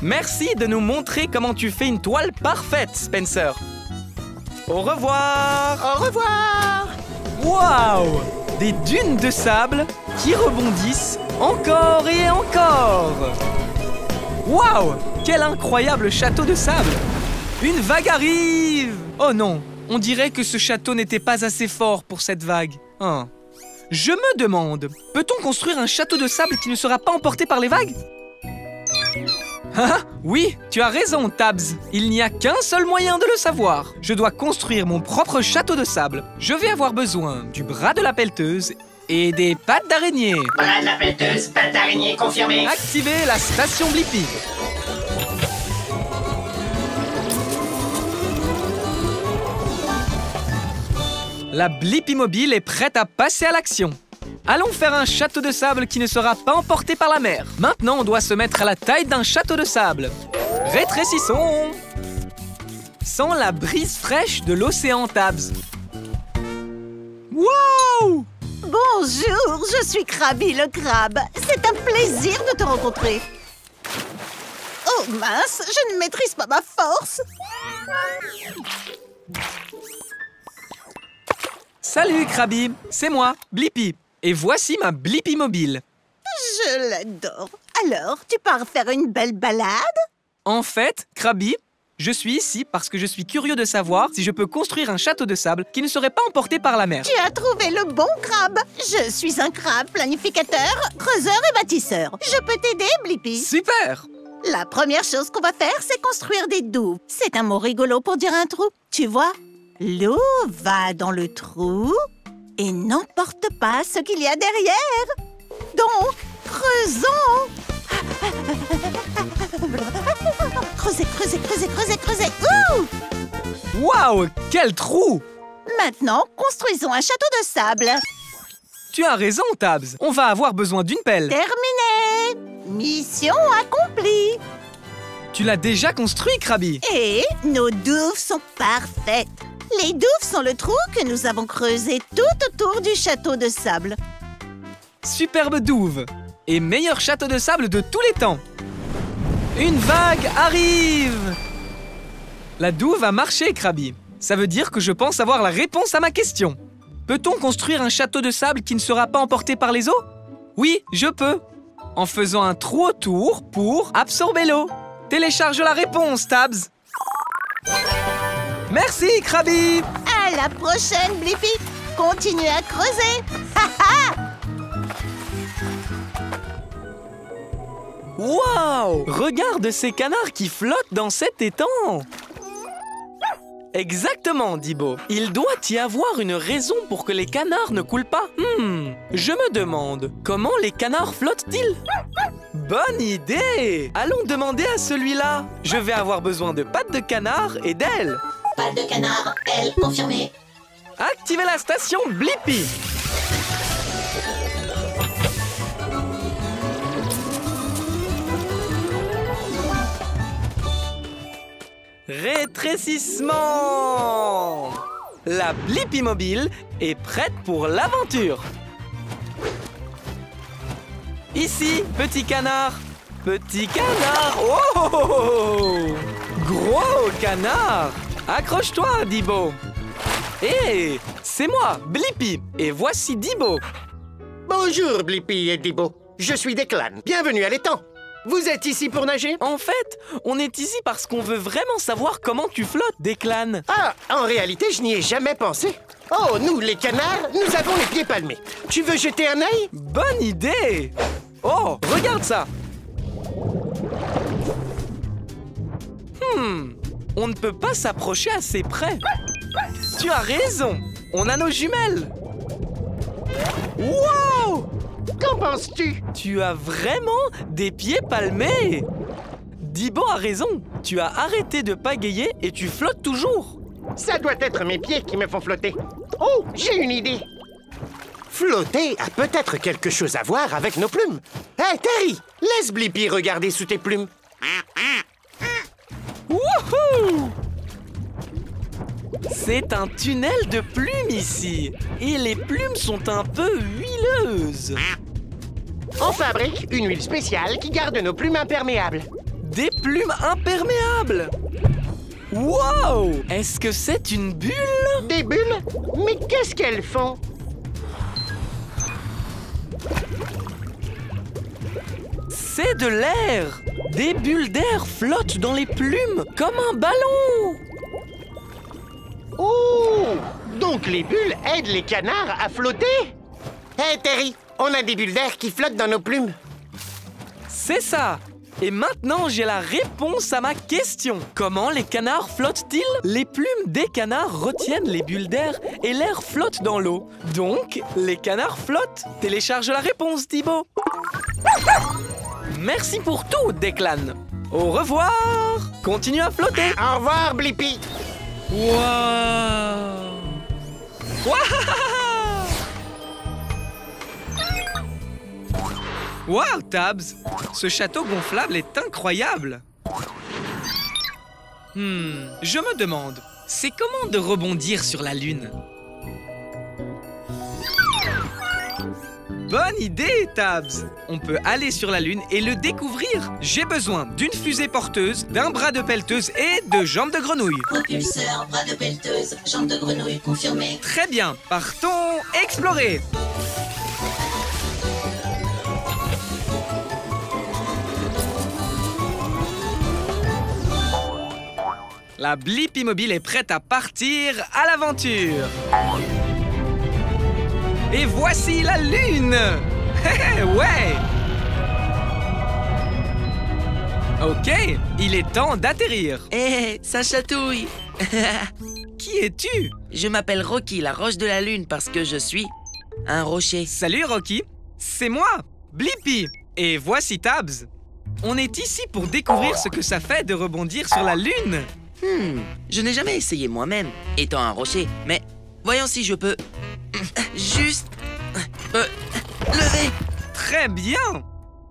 Speaker 1: Merci de nous montrer comment tu fais une toile parfaite, Spencer. Au revoir.
Speaker 8: Au revoir.
Speaker 1: Waouh! Des dunes de sable qui rebondissent encore et encore. Waouh! Quel incroyable château de sable! Une vague arrive! Oh non, on dirait que ce château n'était pas assez fort pour cette vague. Hein. Je me demande, peut-on construire un château de sable qui ne sera pas emporté par les vagues? Ah, oui, tu as raison, Tabs. Il n'y a qu'un seul moyen de le savoir. Je dois construire mon propre château de sable. Je vais avoir besoin du bras de la pelleteuse et des pattes d'araignée.
Speaker 3: Bras de la pelleteuse, pattes d'araignée confirmé.
Speaker 1: Activez la station Blippi. La Blippi Mobile est prête à passer à l'action. Allons faire un château de sable qui ne sera pas emporté par la mer. Maintenant, on doit se mettre à la taille d'un château de sable. Rétrécissons. Sans la brise fraîche de l'océan, Tabs. Wow!
Speaker 5: Bonjour, je suis Krabi le crabe. C'est un plaisir de te rencontrer. Oh mince, je ne maîtrise pas ma force.
Speaker 1: Salut, Krabi. C'est moi, Blippi. Et voici ma Blippi Mobile.
Speaker 5: Je l'adore. Alors, tu pars faire une belle balade?
Speaker 1: En fait, Krabi, je suis ici parce que je suis curieux de savoir si je peux construire un château de sable qui ne serait pas emporté par la mer.
Speaker 5: Tu as trouvé le bon crabe. Je suis un crabe planificateur, creuseur et bâtisseur. Je peux t'aider, Blippi?
Speaker 1: Super!
Speaker 5: La première chose qu'on va faire, c'est construire des douves. C'est un mot rigolo pour dire un trou. Tu vois, l'eau va dans le trou et n'emporte pas ce qu'il y a derrière. Donc, creusons. Creusez, creusez, creusez, creusez, creusez. Ouh!
Speaker 1: Waouh! Quel trou!
Speaker 5: Maintenant, construisons un château de sable.
Speaker 1: Tu as raison, Tabs. On va avoir besoin d'une pelle.
Speaker 5: Terminé! Mission accomplie.
Speaker 1: Tu l'as déjà construit, Krabi.
Speaker 5: Et nos douves sont parfaites. Les douves sont le trou que nous avons creusé tout autour du château de sable.
Speaker 1: Superbe douve. Et meilleur château de sable de tous les temps. Une vague arrive. La douve a marché, Krabi. Ça veut dire que je pense avoir la réponse à ma question. Peut-on construire un château de sable qui ne sera pas emporté par les eaux? Oui, je peux. En faisant un trou autour pour absorber l'eau. Télécharge la réponse, Tabs. Merci, Krabi.
Speaker 5: À la prochaine, Blippi. Continue à creuser.
Speaker 1: Waouh! Regarde ces canards qui flottent dans cet étang! Exactement, Dibo. Il doit y avoir une raison pour que les canards ne coulent pas. Je me demande, comment les canards flottent-ils? Bonne idée! Allons demander à celui-là. Je vais avoir besoin de pattes de canard et d'ailes.
Speaker 3: Pas de canard, elle confirmée.
Speaker 1: Activez la station Blippi. Rétrécissement! La Blippi mobile est prête pour l'aventure. Ici, petit canard. Petit canard. Oh! Gros canard. Accroche-toi, Dibo. Hé, c'est moi, Blippi. Et voici Dibo.
Speaker 2: Bonjour, Blippi et Dibo. Je suis Declan. Bienvenue à l'étang. Vous êtes ici pour nager?
Speaker 1: En fait, on est ici parce qu'on veut vraiment savoir comment tu flottes, Declan.
Speaker 2: Ah, en réalité, je n'y ai jamais pensé. Oh, nous, les canards, nous avons les pieds palmés. Tu veux jeter un œil?
Speaker 1: Bonne idée! Oh, regarde ça! On ne peut pas s'approcher assez près. Tu as raison, on a nos jumelles. Wow!
Speaker 2: Qu'en penses-tu?
Speaker 1: Tu as vraiment des pieds palmés. Dibo a raison, tu as arrêté de pagayer et tu flottes toujours.
Speaker 2: Ça doit être mes pieds qui me font flotter. Oh, j'ai une idée. Flotter a peut-être quelque chose à voir avec nos plumes. Hé, Terry, laisse Blippi regarder sous tes plumes.
Speaker 1: Wouhou! C'est un tunnel de plumes ici. Et les plumes sont un peu huileuses.
Speaker 2: On fabrique une huile spéciale qui garde nos plumes imperméables.
Speaker 1: Des plumes imperméables! Wow! Est-ce que c'est une bulle?
Speaker 2: Des bulles? Mais qu'est-ce qu'elles font?
Speaker 1: C'est de l'air! Des bulles d'air flottent dans les plumes comme un ballon!
Speaker 2: Oh! Donc les bulles aident les canards à flotter? Hé, Terry, on a des bulles d'air qui flottent dans nos plumes.
Speaker 1: C'est ça! Et maintenant, j'ai la réponse à ma question. Comment les canards flottent-ils? Les plumes des canards retiennent les bulles d'air et l'air flotte dans l'eau. Donc, les canards flottent. Télécharge la réponse, Dibo. Merci pour tout, Declan. Au revoir. Continue à flotter.
Speaker 2: Au revoir, Blippi.
Speaker 1: Waouh! Waouh, Tabs! Ce château gonflable est incroyable! Je me demande, c'est comment de rebondir sur la Lune? Bonne idée, Tabs! On peut aller sur la Lune et le découvrir. J'ai besoin d'une fusée porteuse, d'un bras de pelleteuse et de jambes de grenouille.
Speaker 3: Propulseur, bras de pelleteuse, jambes de grenouille confirmées.
Speaker 1: Très bien, partons explorer! La Blippi mobile est prête à partir à l'aventure. Et voici la Lune. Ouais. Ok, il est temps d'atterrir.
Speaker 7: Hé, ça chatouille.
Speaker 1: Qui es-tu?
Speaker 7: Je m'appelle Rocky, la roche de la lune, parce que je suis un rocher.
Speaker 1: Salut Rocky, c'est moi, Blippi. Et voici Tabs. On est ici pour découvrir ce que ça fait de rebondir sur la Lune.
Speaker 7: Je n'ai jamais essayé moi-même, étant un rocher, mais voyons si je peux juste lever.
Speaker 1: Très bien.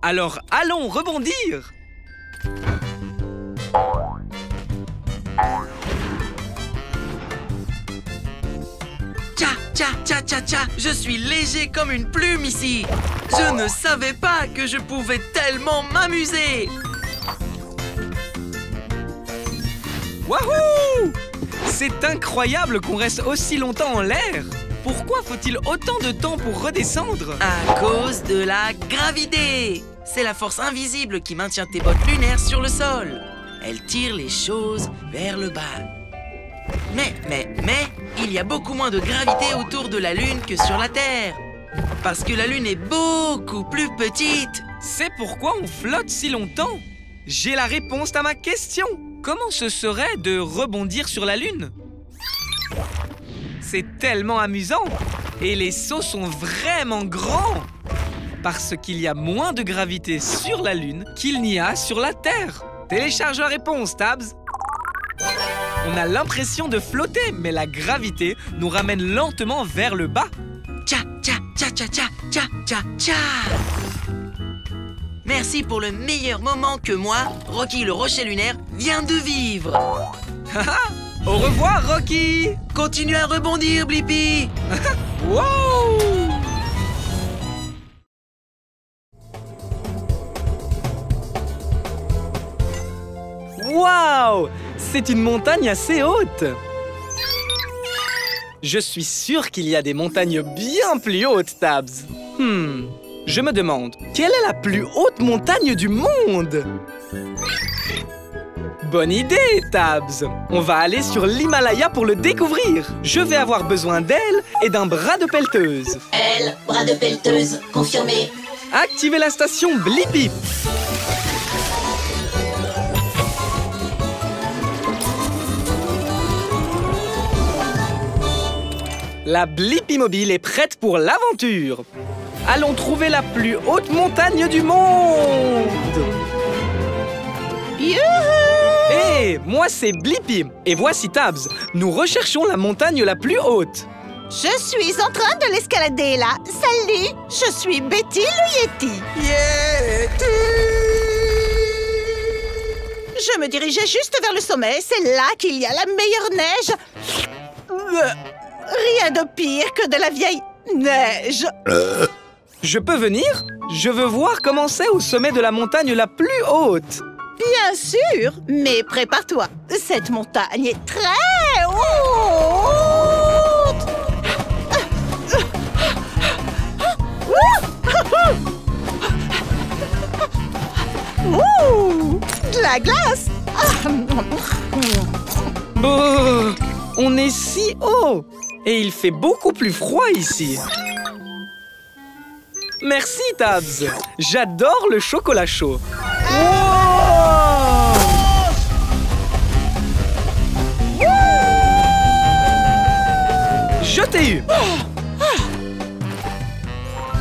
Speaker 1: Alors allons rebondir.
Speaker 7: Tcha, je suis léger comme une plume ici. Je ne savais pas que je pouvais tellement m'amuser.
Speaker 1: Wouhou! C'est incroyable qu'on reste aussi longtemps en l'air. Pourquoi faut-il autant de temps pour redescendre?
Speaker 7: À cause de la gravité. C'est la force invisible qui maintient tes bottes lunaires sur le sol. Elle tire les choses vers le bas. Mais, il y a beaucoup moins de gravité autour de la Lune que sur la Terre. Parce que la Lune est beaucoup plus petite
Speaker 1: C'est pourquoi on flotte si longtemps. J'ai la réponse à ma question. Comment ce serait de rebondir sur la Lune? C'est tellement amusant. Et les sauts sont vraiment grands. Parce qu'il y a moins de gravité sur la Lune qu'il n'y a sur la Terre. Télécharge la réponse, Tabs. On a l'impression de flotter, mais la gravité nous ramène lentement vers le bas.
Speaker 7: Tcha, tcha, tcha, tcha, tcha, tcha, tcha, tcha. Merci pour le meilleur moment que moi, Rocky le rocher lunaire, vient de vivre.
Speaker 1: Au revoir, Rocky.
Speaker 7: Continue à rebondir, Blippi.
Speaker 1: Wow! Wow! C'est une montagne assez haute. Je suis sûr qu'il y a des montagnes bien plus hautes, Tabs. Je me demande, quelle est la plus haute montagne du monde? Bonne idée, Tabs. On va aller sur l'Himalaya pour le découvrir. Je vais avoir besoin d'ailes et d'un bras de pelleteuse.
Speaker 3: Elle, bras de pelleteuse, confirmé.
Speaker 1: Activez la station Blippi. La Blippi Mobile est prête pour l'aventure. Allons trouver la plus haute montagne du monde.
Speaker 5: Youhou!
Speaker 1: Hé, moi c'est Blippi. Et voici Tabs. Nous recherchons la montagne la plus haute.
Speaker 5: Je suis en train de l'escalader là. Salut, je suis Betty le Yeti.
Speaker 6: Yeti!
Speaker 5: Je me dirigeais juste vers le sommet. C'est là qu'il y a la meilleure neige. Rien de pire que de la vieille neige.
Speaker 1: Je peux venir? Je veux voir comment c'est au sommet de la montagne la plus haute.
Speaker 5: Bien sûr, mais prépare-toi. Cette montagne est très haute. Ouh, de la glace.
Speaker 1: Oh, on est si haut. Et il fait beaucoup plus froid ici. Merci, Tabs. J'adore le chocolat chaud. Wow! Je t'ai eu.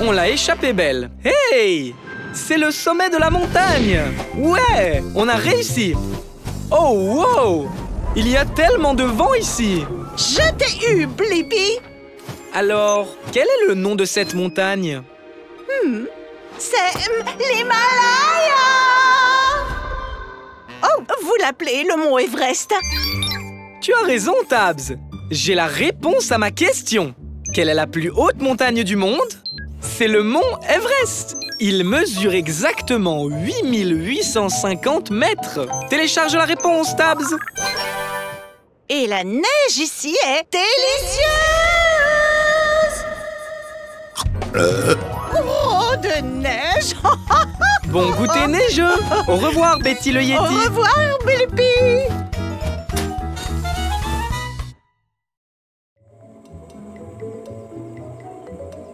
Speaker 1: On l'a échappé belle. Hey! C'est le sommet de la montagne. Ouais, on a réussi. Oh, wow! Il y a tellement de vent ici.
Speaker 5: Je t'ai eu, Blippi.
Speaker 1: Alors, quel est le nom de cette montagne?
Speaker 5: C'est l'Himalaya. Oh, vous l'appelez le mont Everest.
Speaker 1: Tu as raison, Tabs. J'ai la réponse à ma question. Quelle est la plus haute montagne du monde? C'est le mont Everest. Il mesure exactement 8850 mètres. Télécharge la réponse, Tabs.
Speaker 5: Et la neige ici est délicieuse. Oh, de neige.
Speaker 1: Bon goûter neigeux. Au revoir, Betty le Yeti.
Speaker 5: Au revoir, Blippi.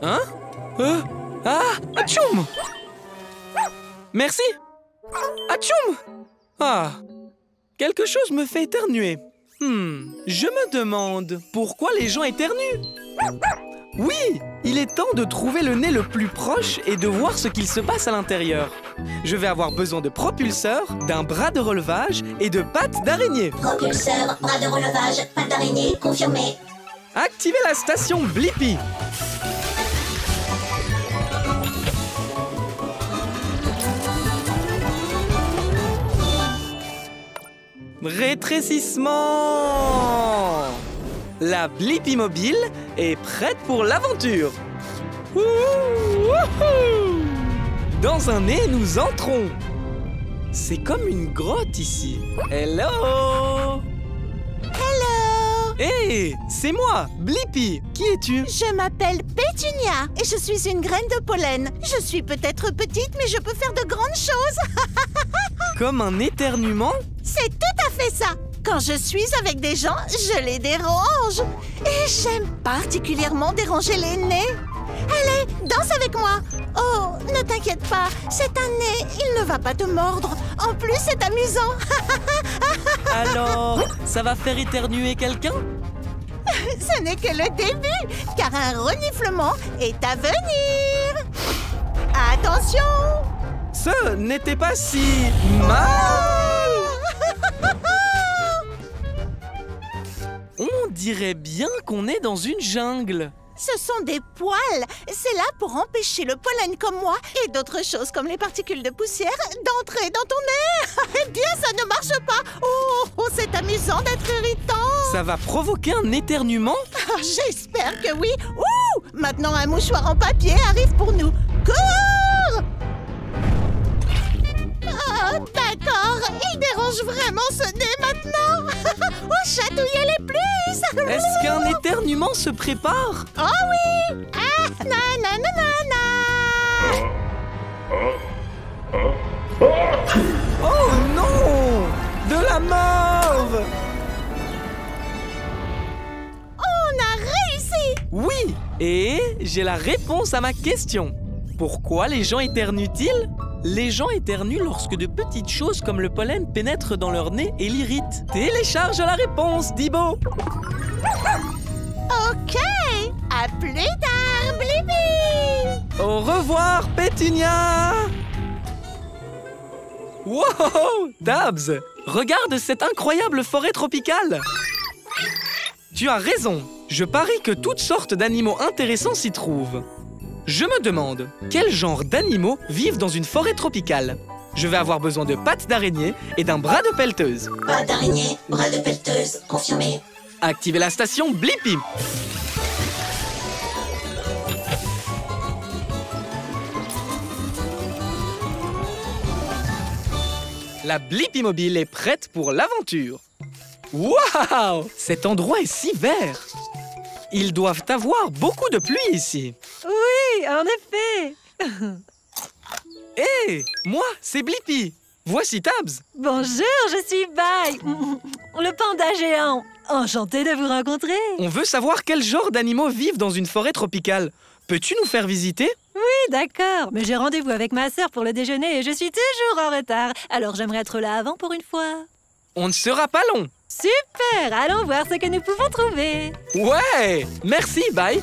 Speaker 1: Hein? Atchoum! Merci. Atchoum! Ah, quelque chose me fait éternuer. Je me demande pourquoi les gens éternuent. Oui, il est temps de trouver le nez le plus proche et de voir ce qu'il se passe à l'intérieur. Je vais avoir besoin de propulseurs, d'un bras de relevage et de pattes d'araignée.
Speaker 3: Propulseur, bras de relevage, pattes d'araignée, confirmé.
Speaker 1: Activez la station Blippi. Rétrécissement. La Blippi Mobile est prête pour l'aventure. Dans un nez, nous entrons. C'est comme une grotte ici. Hello.
Speaker 5: Hello.
Speaker 1: Hé, c'est moi, Blippi. Qui es-tu?
Speaker 5: Je m'appelle Pétunia et je suis une graine de pollen. Je suis peut-être petite, mais je peux faire de grandes choses.
Speaker 1: Comme un éternuement?
Speaker 5: C'est tout à fait ça. Quand je suis avec des gens, je les dérange. Et j'aime particulièrement déranger les nez. Allez, danse avec moi. Oh, ne t'inquiète pas, c'est un nez, il ne va pas te mordre. En plus, c'est amusant.
Speaker 10: Alors, ça va faire éternuer quelqu'un?
Speaker 5: Ce n'est que le début, car un reniflement est à venir. Attention!
Speaker 1: Ce n'était pas si mal. On dirait bien qu'on est dans une jungle.
Speaker 5: Ce sont des poils. C'est là pour empêcher le pollen comme moi et d'autres choses comme les particules de poussière d'entrer dans ton nez. Eh bien, ça ne marche pas. Oh, c'est amusant d'être irritant.
Speaker 1: Ça va provoquer un éternuement?
Speaker 5: J'espère que oui. Ouh! Maintenant, un mouchoir en papier arrive pour nous. Cours! Oh, d'accord. Il dérange vraiment ce nez maintenant. Oh, chatouiller les plus.
Speaker 1: Est-ce qu'un éternuement se prépare?
Speaker 5: Oh oui! Ah, nananana!
Speaker 1: Oh non! De la morve!
Speaker 5: On a réussi!
Speaker 1: Oui! Et j'ai la réponse à ma question. Pourquoi les gens éternuent-ils? Les gens éternuent lorsque de petites choses comme le pollen pénètrent dans leur nez et l'irritent. Télécharge la réponse, Dibo!
Speaker 5: Ok! À plus tard, Blippi!
Speaker 1: Au revoir, Pétunia! Wow! Tabs! Regarde cette incroyable forêt tropicale! Tu as raison! Je parie que toutes sortes d'animaux intéressants s'y trouvent. Je me demande, quel genre d'animaux vivent dans une forêt tropicale? Je vais avoir besoin de pattes d'araignée et d'un bras de pelleteuse.
Speaker 3: Pas d'araignée, bras de pelleteuse, confirmé.
Speaker 1: Activez la station Blippi. La Blippi Mobile est prête pour l'aventure. Waouh! Cet endroit est si vert. Ils doivent avoir beaucoup de pluie ici.
Speaker 9: Oui, en effet.
Speaker 1: Hé, moi, c'est Blippi. Voici Tabs.
Speaker 9: Bonjour, je suis Bai, le panda géant. Enchantée de vous rencontrer.
Speaker 1: On veut savoir quel genre d'animaux vivent dans une forêt tropicale. Peux-tu nous faire visiter?
Speaker 9: Oui, d'accord, mais j'ai rendez-vous avec ma sœur pour le déjeuner et je suis toujours en retard. Alors j'aimerais être là avant pour une fois.
Speaker 1: On ne sera pas long.
Speaker 9: Super, allons voir ce que nous pouvons trouver.
Speaker 1: Ouais, merci, bye.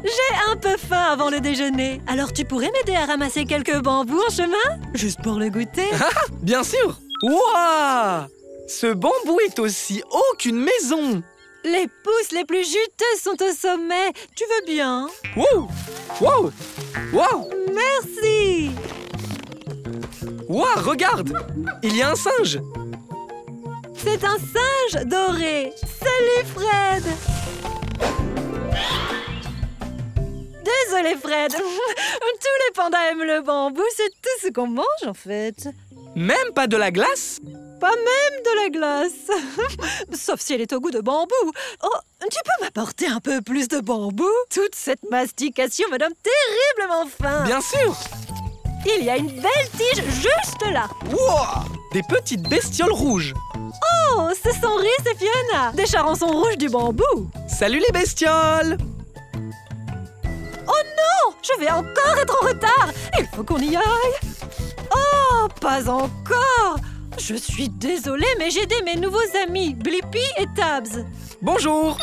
Speaker 9: J'ai un peu faim avant le déjeuner. Alors tu pourrais m'aider à ramasser quelques bambous en chemin? Juste pour le goûter.
Speaker 1: Ah, bien sûr. Waouh! Ce bambou est aussi haut qu'une maison.
Speaker 9: Les pousses les plus juteuses sont au sommet. Tu veux bien?
Speaker 1: Wow! Wow! Wow!
Speaker 9: Merci!
Speaker 1: Wow, regarde! Il y a un singe.
Speaker 9: C'est un singe doré. Salut, Fred! Désolé, Fred. Tous les pandas aiment le bambou. C'est tout ce qu'on mange, en fait.
Speaker 1: Même pas de la glace?
Speaker 9: Pas même de la glace. Sauf si elle est au goût de bambou. Oh, tu peux m'apporter un peu plus de bambou? Toute cette mastication me donne terriblement faim.
Speaker 1: Bien sûr.
Speaker 9: Il y a une belle tige juste là.
Speaker 1: Wow! Des petites bestioles rouges.
Speaker 9: Oh, ce sont Rhys et Fiona, des charançons rouges du bambou.
Speaker 1: Salut les bestioles!
Speaker 9: Oh non! Je vais encore être en retard! Il faut qu'on y aille! Oh, pas encore! Je suis désolée, mais j'ai aidé mes nouveaux amis, Blippi et Tabs.
Speaker 1: Bonjour!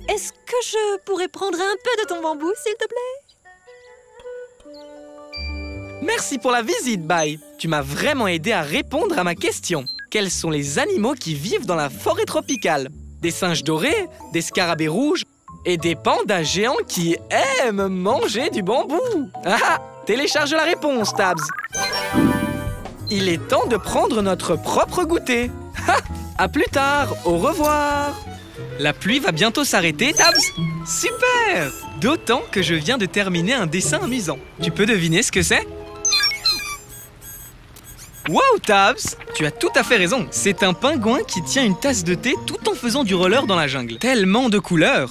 Speaker 9: Est-ce que je pourrais prendre un peu de ton bambou, s'il te plaît?
Speaker 1: Merci pour la visite, Bye. Tu m'as vraiment aidé à répondre à ma question. Quels sont les animaux qui vivent dans la forêt tropicale? Des singes dorés, des scarabées rouges et des pandas géants qui aiment manger du bambou. Ah! Télécharge la réponse, Tabs. Il est temps de prendre notre propre goûter. Ha! À plus tard, au revoir. La pluie va bientôt s'arrêter, Tabs. Super! D'autant que je viens de terminer un dessin amusant. Tu peux deviner ce que c'est? Wow, Tabs! Tu as tout à fait raison. C'est un pingouin qui tient une tasse de thé tout en faisant du roller dans la jungle. Tellement de couleurs!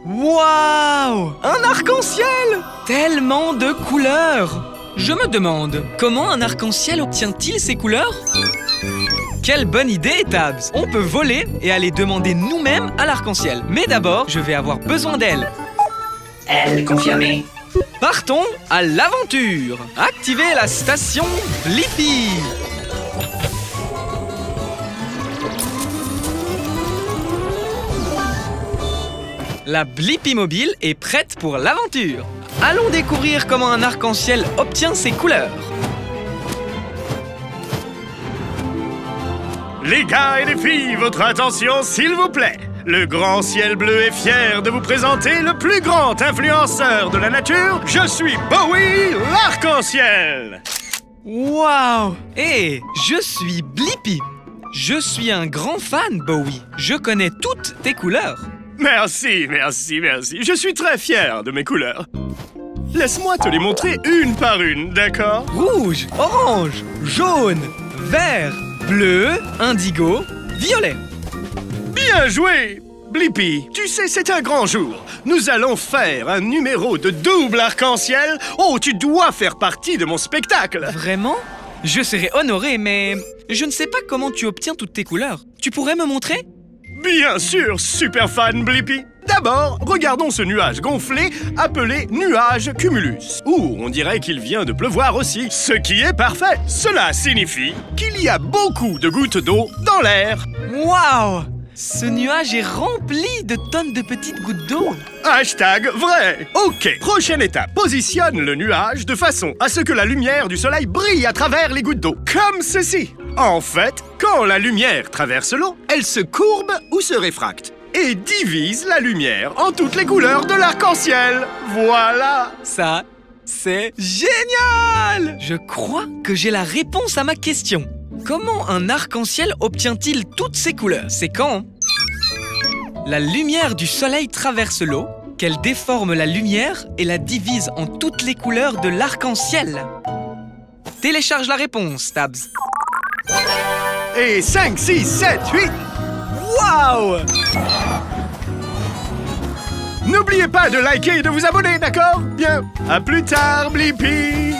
Speaker 1: Waouh! Un arc-en-ciel! Tellement de couleurs! Je me demande, comment un arc-en-ciel obtient-il ses couleurs? Quelle bonne idée, Tabs! On peut voler et aller demander nous-mêmes à l'arc-en-ciel. Mais d'abord, je vais avoir besoin d'elle.
Speaker 3: Elle confirmée.
Speaker 1: Partons à l'aventure! Activez la station Blippi! La Blippi mobile est prête pour l'aventure. Allons découvrir comment un arc-en-ciel obtient ses couleurs.
Speaker 8: Les gars et les filles, votre attention s'il vous plaît. Le grand ciel bleu est fier de vous présenter le plus grand influenceur de la nature. Je suis Bowie, l'arc-en-ciel.
Speaker 1: Waouh! Et je suis Blippi. Je suis un grand fan, Bowie. Je connais toutes tes couleurs.
Speaker 8: Merci, merci, merci. Je suis très fier de mes couleurs. Laisse-moi te les montrer une par une, d'accord?
Speaker 1: Rouge, orange, jaune, vert, bleu, indigo, violet.
Speaker 8: Bien joué, Blippi. Tu sais, c'est un grand jour. Nous allons faire un numéro de double arc-en-ciel. Oh, tu dois faire partie de mon spectacle.
Speaker 1: Vraiment? Je serais honoré, mais je ne sais pas comment tu obtiens toutes tes couleurs. Tu pourrais me montrer?
Speaker 8: Bien sûr, super fan Blippi. D'abord, regardons ce nuage gonflé appelé nuage cumulus. Ouh, on dirait qu'il vient de pleuvoir aussi, ce qui est parfait. Cela signifie qu'il y a beaucoup de gouttes d'eau dans l'air.
Speaker 1: Waouh! Ce nuage est rempli de tonnes de petites gouttes d'eau.
Speaker 8: Hashtag vrai. Ok, prochaine étape. Positionne le nuage de façon à ce que la lumière du soleil brille à travers les gouttes d'eau. Comme ceci. En fait, quand la lumière traverse l'eau, elle se courbe ou se réfracte et divise la lumière en toutes les couleurs de l'arc-en-ciel. Voilà.
Speaker 1: Ça, c'est génial! Je crois que j'ai la réponse à ma question. Comment un arc-en-ciel obtient-il toutes ses couleurs? C'est quand la lumière du soleil traverse l'eau, qu'elle déforme la lumière et la divise en toutes les couleurs de l'arc-en-ciel. Télécharge la réponse, Tabs.
Speaker 8: Et 5, 6, 7, 8.
Speaker 1: Waouh!
Speaker 8: N'oubliez pas de liker et de vous abonner, d'accord? Bien. À plus tard, Blippi.